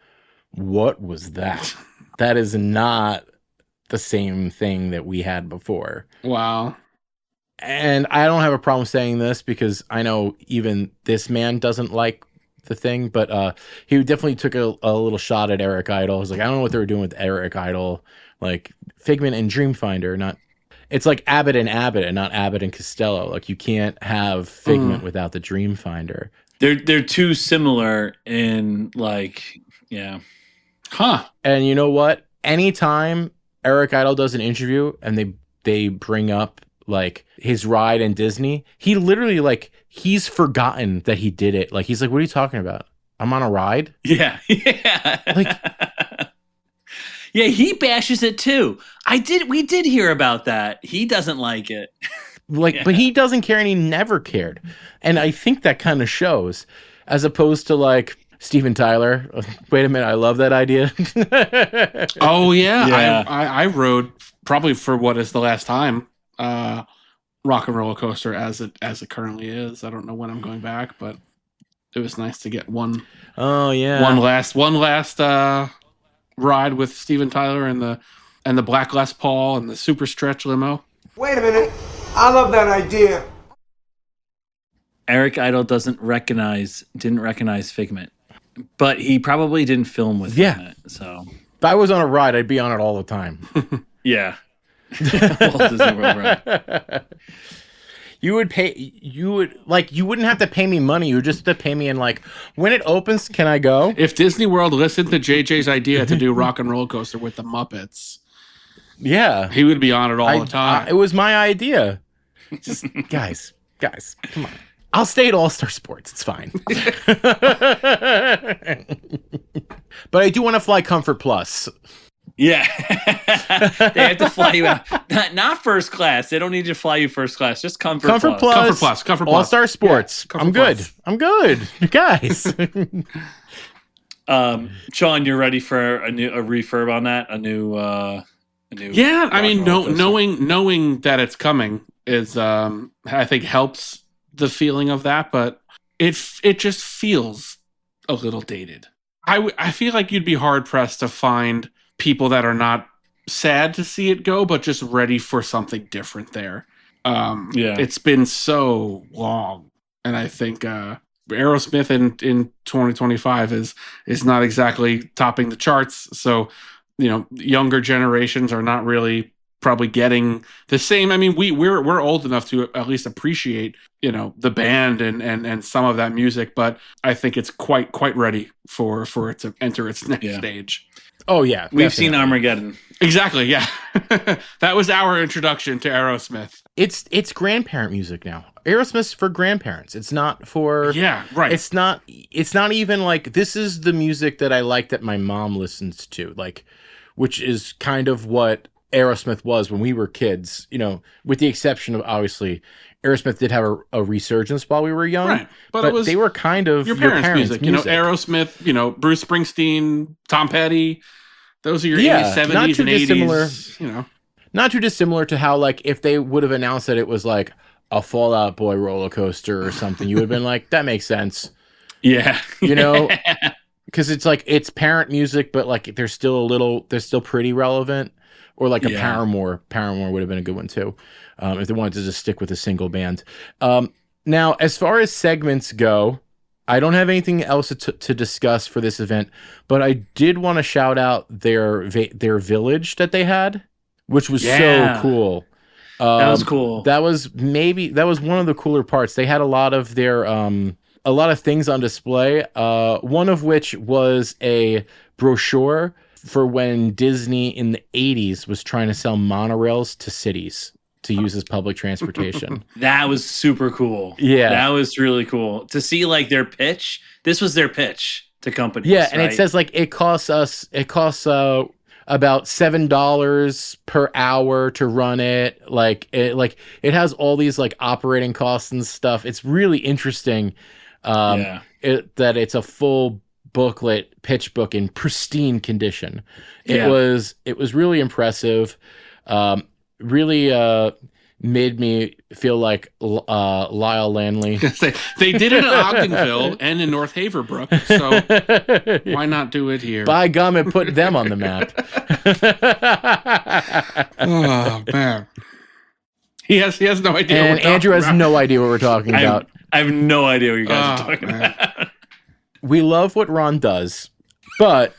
what was that? That is not the same thing that we had before. Wow. And I don't have a problem saying this because I know even this man doesn't like the thing, but he definitely took a little shot at Eric Idle. I was like, I don't know what they were doing with Eric Idle, like Figment and Dreamfinder. It's like Abbott and not Abbott and Costello. Like, you can't have Figment without the Dreamfinder. They're too similar in, like, yeah. Huh. And you know what? Anytime Eric Idle does an interview and they bring up like his ride in Disney, he literally, like, he's forgotten that he did it. Like, he's like, what are you talking about? I'm on a ride? Yeah. Yeah. Like, yeah, he bashes it too. We did hear about that. He doesn't like it. Like, yeah. But he doesn't care, and he never cared. And I think that kind of shows, as opposed to like Steven Tyler. Wait a minute, I love that idea. Oh yeah. Yeah. I rode, probably for what is the last time, Rock and Roller Coaster as it currently is. I don't know when I'm going back, but it was nice to get one. Oh yeah, one last ride with Steven Tyler and the Black Les Paul and the Super Stretch limo. Wait a minute, I love that idea. Eric Idle didn't recognize Figment, but he probably didn't film with Figment. So if I was on a ride, I'd be on it all the time. Yeah. Walt Disney World ride. You wouldn't have to pay me money. You would just have to pay me in, like, when it opens, can I go? If Disney World listened to JJ's idea to do Rock and Roller Coaster with the Muppets, yeah, he would be on it all the time. It was my idea. Just guys, come on. I'll stay at All Star Sports. It's fine. But I do want to fly Comfort Plus. Yeah. They have to fly you out. Not first class. They don't need to fly you first class. Just comfort plus. Comfort Plus. All Star Sports. Yeah, I'm good. Plus. I'm good, guys. Sean, you're ready for a refurb on that? A new. Yeah, I mean, rock and roll coaster? knowing that it's coming is, I think, helps the feeling of that. But it just feels a little dated. I feel like you'd be hard pressed to find people that are not sad to see it go, but just ready for something different there. It's been so long, and I think Aerosmith in 2025 is not exactly topping the charts. So, younger generations are not really probably getting the same. I mean, we're old enough to at least appreciate, the band and some of that music, but I think it's quite ready for it to enter its next stage. Oh yeah, we've seen Armageddon. Exactly, yeah. That was our introduction to Aerosmith. It's grandparent music now. Aerosmith's for grandparents. It's not for right. It's not even like, this is the music that I like that my mom listens to, like, which is kind of what Aerosmith was when we were kids, with the exception of, obviously, Aerosmith did have a resurgence while we were young, right? But they were kind of your parents' music. Aerosmith, Bruce Springsteen, Tom Petty. Those are your 80s, 70s, and 80s. Not too dissimilar to how, like, if they would have announced that it was like a Fall Out Boy roller coaster or something, you would have been like, that makes sense. Yeah. Because it's like, it's parent music, but like they're still pretty relevant. Or like a Paramore. Paramore would have been a good one too, if they wanted to just stick with a single band. Now, as far as segments go, I don't have anything else to discuss for this event, but I did want to shout out their village that they had, which was so cool. That was cool. That was one of the cooler parts. They had a lot of their a lot of things on display. One of which was a brochure for when Disney in the 80s was trying to sell monorails to cities to use as public transportation. That was super cool. Yeah. That was really cool to see, like, their pitch. This was their pitch to companies. Yeah, and right? it says, like, it costs about $7 per hour to run it. It has all these, like, operating costs and stuff. It's really interesting that it's a full booklet, pitch book in pristine condition. It was really impressive. Really made me feel like Lyle Lanley. They did it in Ogdenville and in North Haverbrook, so why not do it here? By gum, and put them on the map. Oh man, he has no idea. And Andrew has no idea what we're talking about. I have no idea what you guys are talking about. We love what Ron does, but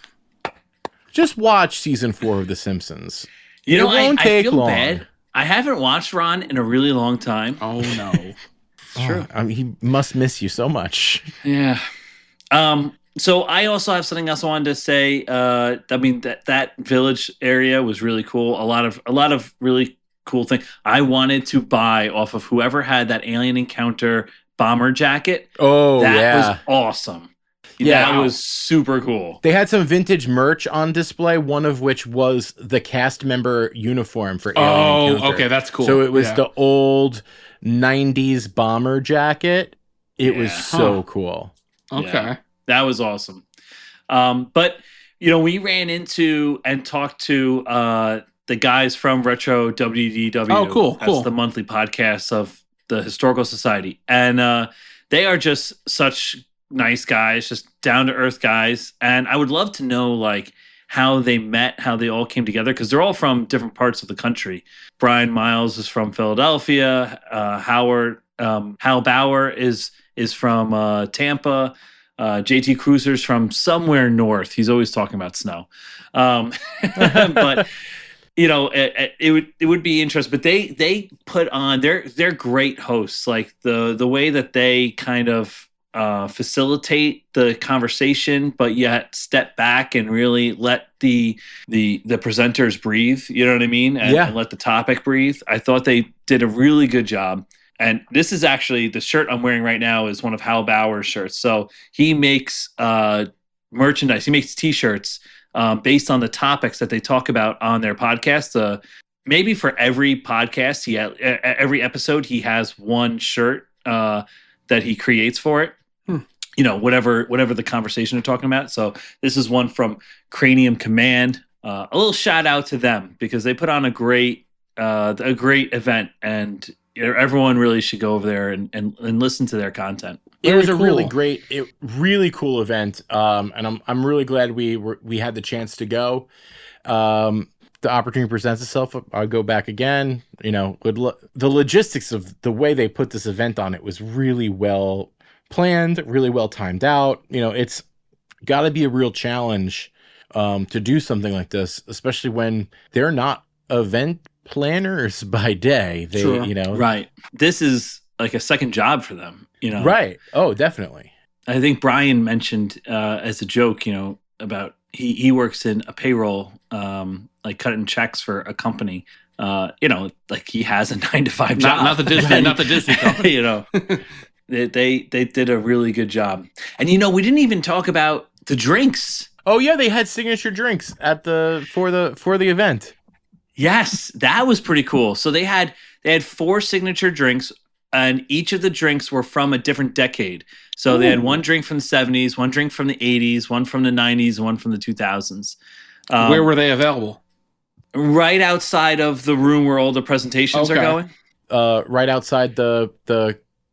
just watch season 4 of The Simpsons. I feel bad. I haven't watched Ron in a really long time. Oh no, it's true. He must miss you so much. Yeah. So I also have something else I wanted to say. That village area was really cool. A lot of really cool things. I wanted to buy off of whoever had that Alien Encounter bomber jacket. Oh, that was awesome. Yeah, that was super cool. They had some vintage merch on display, one of which was the cast member uniform for Alien Encounter. Okay, that's cool. So it was the old 90s bomber jacket. It was so cool. Okay. Yeah, that was awesome. But, we ran into and talked to the guys from Retro WDW. Oh, cool. That's the monthly podcast of the Historical Society. And they are just such nice guys, just down-to-earth guys. And I would love to know, like, how they met, how they all came together, because they're all from different parts of the country. Brian Miles is from Philadelphia. Hal Bauer is from Tampa. JT Cruiser's from somewhere north. He's always talking about snow. But it would be interesting. But they put on, they're great hosts. Like the way that they kind of facilitate the conversation, but yet step back and really let the presenters breathe. You know what I mean? And let the topic breathe. I thought they did a really good job. And this is actually, the shirt I'm wearing right now is one of Hal Bauer's shirts. So he makes merchandise. He makes T-shirts based on the topics that they talk about on their podcast. Maybe for every podcast, every episode, he has one shirt that he creates for it. You know, whatever the conversation they're talking about. So this is one from Cranium Command. A little shout out to them because they put on a great event, and everyone really should go over there and listen to their content. It was a really great, really cool event, and I'm really glad we had the chance to go. The opportunity presents itself. I'll go back again. You know, the logistics of the way they put this event on, it was really well planned, really well timed out. You know, it's got to be a real challenge to do something like this, especially when they're not event planners by day. They, Sure. you know, Right. This is like a second job for them, you know. Right. Oh, definitely. I think Brian mentioned as a joke, you know, about he works in a payroll, like cutting checks for a company. You know, like he has a 9-to-5 job. Not the Disney, not the Disney company. You know, they did a really good job. And you know, we didn't even talk about the drinks. Oh yeah, they had signature drinks at for the event. Yes, that was pretty cool. So they had 4 signature drinks, and each of the drinks were from a different decade. So they had one drink from the 70s, one drink from the 80s, one from the 90s, and one from the 2000s. Where were they available? Right outside of the room where all the presentations are going. Right outside the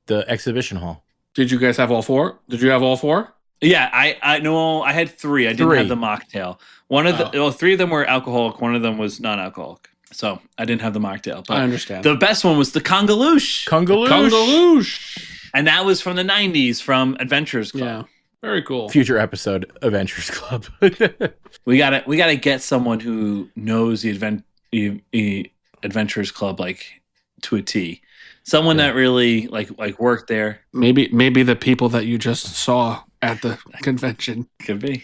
exhibition hall. Did you guys have all 4? Did you have all 4? Yeah, I know. I had 3. I didn't have the mocktail. One of the 3 of them were alcoholic. One of them was non-alcoholic. So I didn't have the mocktail. But I understand. The best one was the Congaloosh. Congaloosh. And that was from the 90s from Adventurers Club. Yeah, very cool. Future episode, Adventurers Club. We gotta get someone who knows the Adventurers Club like to a T. Someone that really like worked there. Maybe the people that you just saw at the convention. Could be.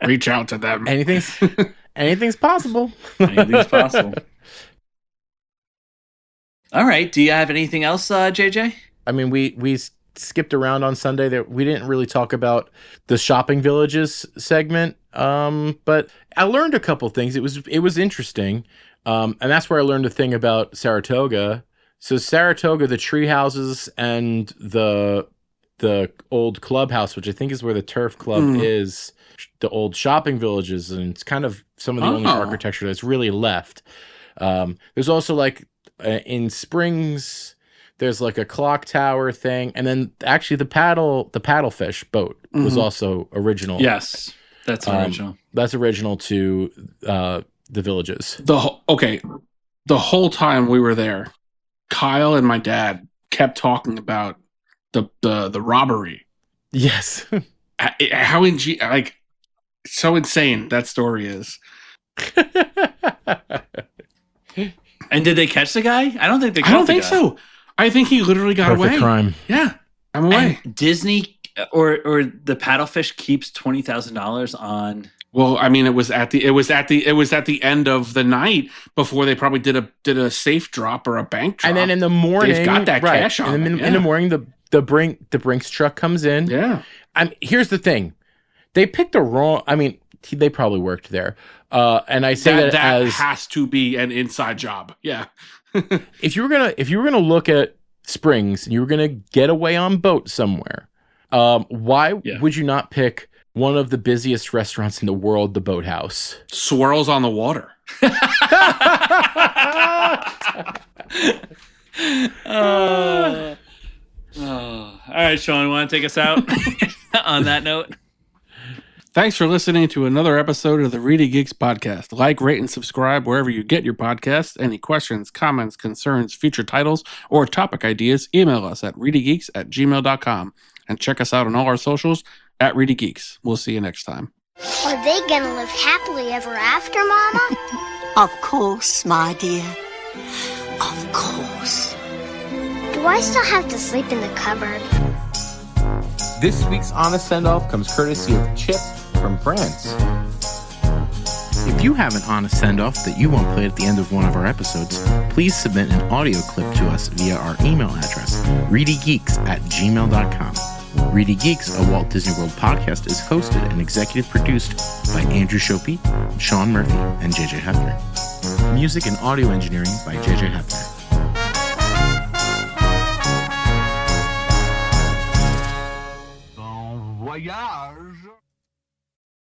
Reach out to them. Anything's possible. Anything's possible. All right. Do you have anything else, JJ? I mean, we skipped around on Sunday. That we didn't really talk about the shopping villages segment, but I learned a couple things. It was interesting, and that's where I learned a thing about Saratoga. So Saratoga, the tree houses and the old clubhouse, which I think is where the Turf Club is, the old shopping villages, and it's kind of some of the only architecture that's really left. There's also like in Springs, there's like a clock tower thing, and then actually the paddlefish boat was also original. Yes, that's original. That's original to the villages. The whole time we were there, Kyle and my dad kept talking about the robbery. Yes. How so insane that story is. And did they catch the guy? I don't think they. I don't think so. I think he literally got Perfect away. crime. Yeah, I'm away. And Disney or the paddlefish keeps $20,000 on. Well, I mean, it was at the end of the night before they probably did a safe drop or a bank drop. And then in the morning, they've got that cash on. And then in the morning, the Brinks truck comes in. Yeah. Here's the thing, they picked a wrong. I mean, they probably worked there. And I say that as has to be an inside job. Yeah. if you were gonna look at Springs and you were gonna get away on boat somewhere, why would you not pick one of the busiest restaurants in the world, the Boathouse? Swirls on the water. All right, Sean, want to take us out on that note? Thanks for listening to another episode of the ReedyGeeks podcast. Like, rate, and subscribe wherever you get your podcasts. Any questions, comments, concerns, future titles, or topic ideas, email us at reedygeeks@gmail.com. And check us out on all our socials at ReedyGeeks. We'll see you next time. Are they gonna live happily ever after, Mama? Of course, my dear. Of course. Do I still have to sleep in the cupboard? This week's Honest Send-Off comes courtesy of Chip from France. If you have an honest send-off that you want played at the end of one of our episodes, please submit an audio clip to us via our email address, reedygeeks@gmail.com. ReedyGeeks, a Walt Disney World podcast, is hosted and executive produced by Andrew Shopey, Sean Murphy, and JJ Hefner. Music and audio engineering by JJ Hefner. Bon voyage.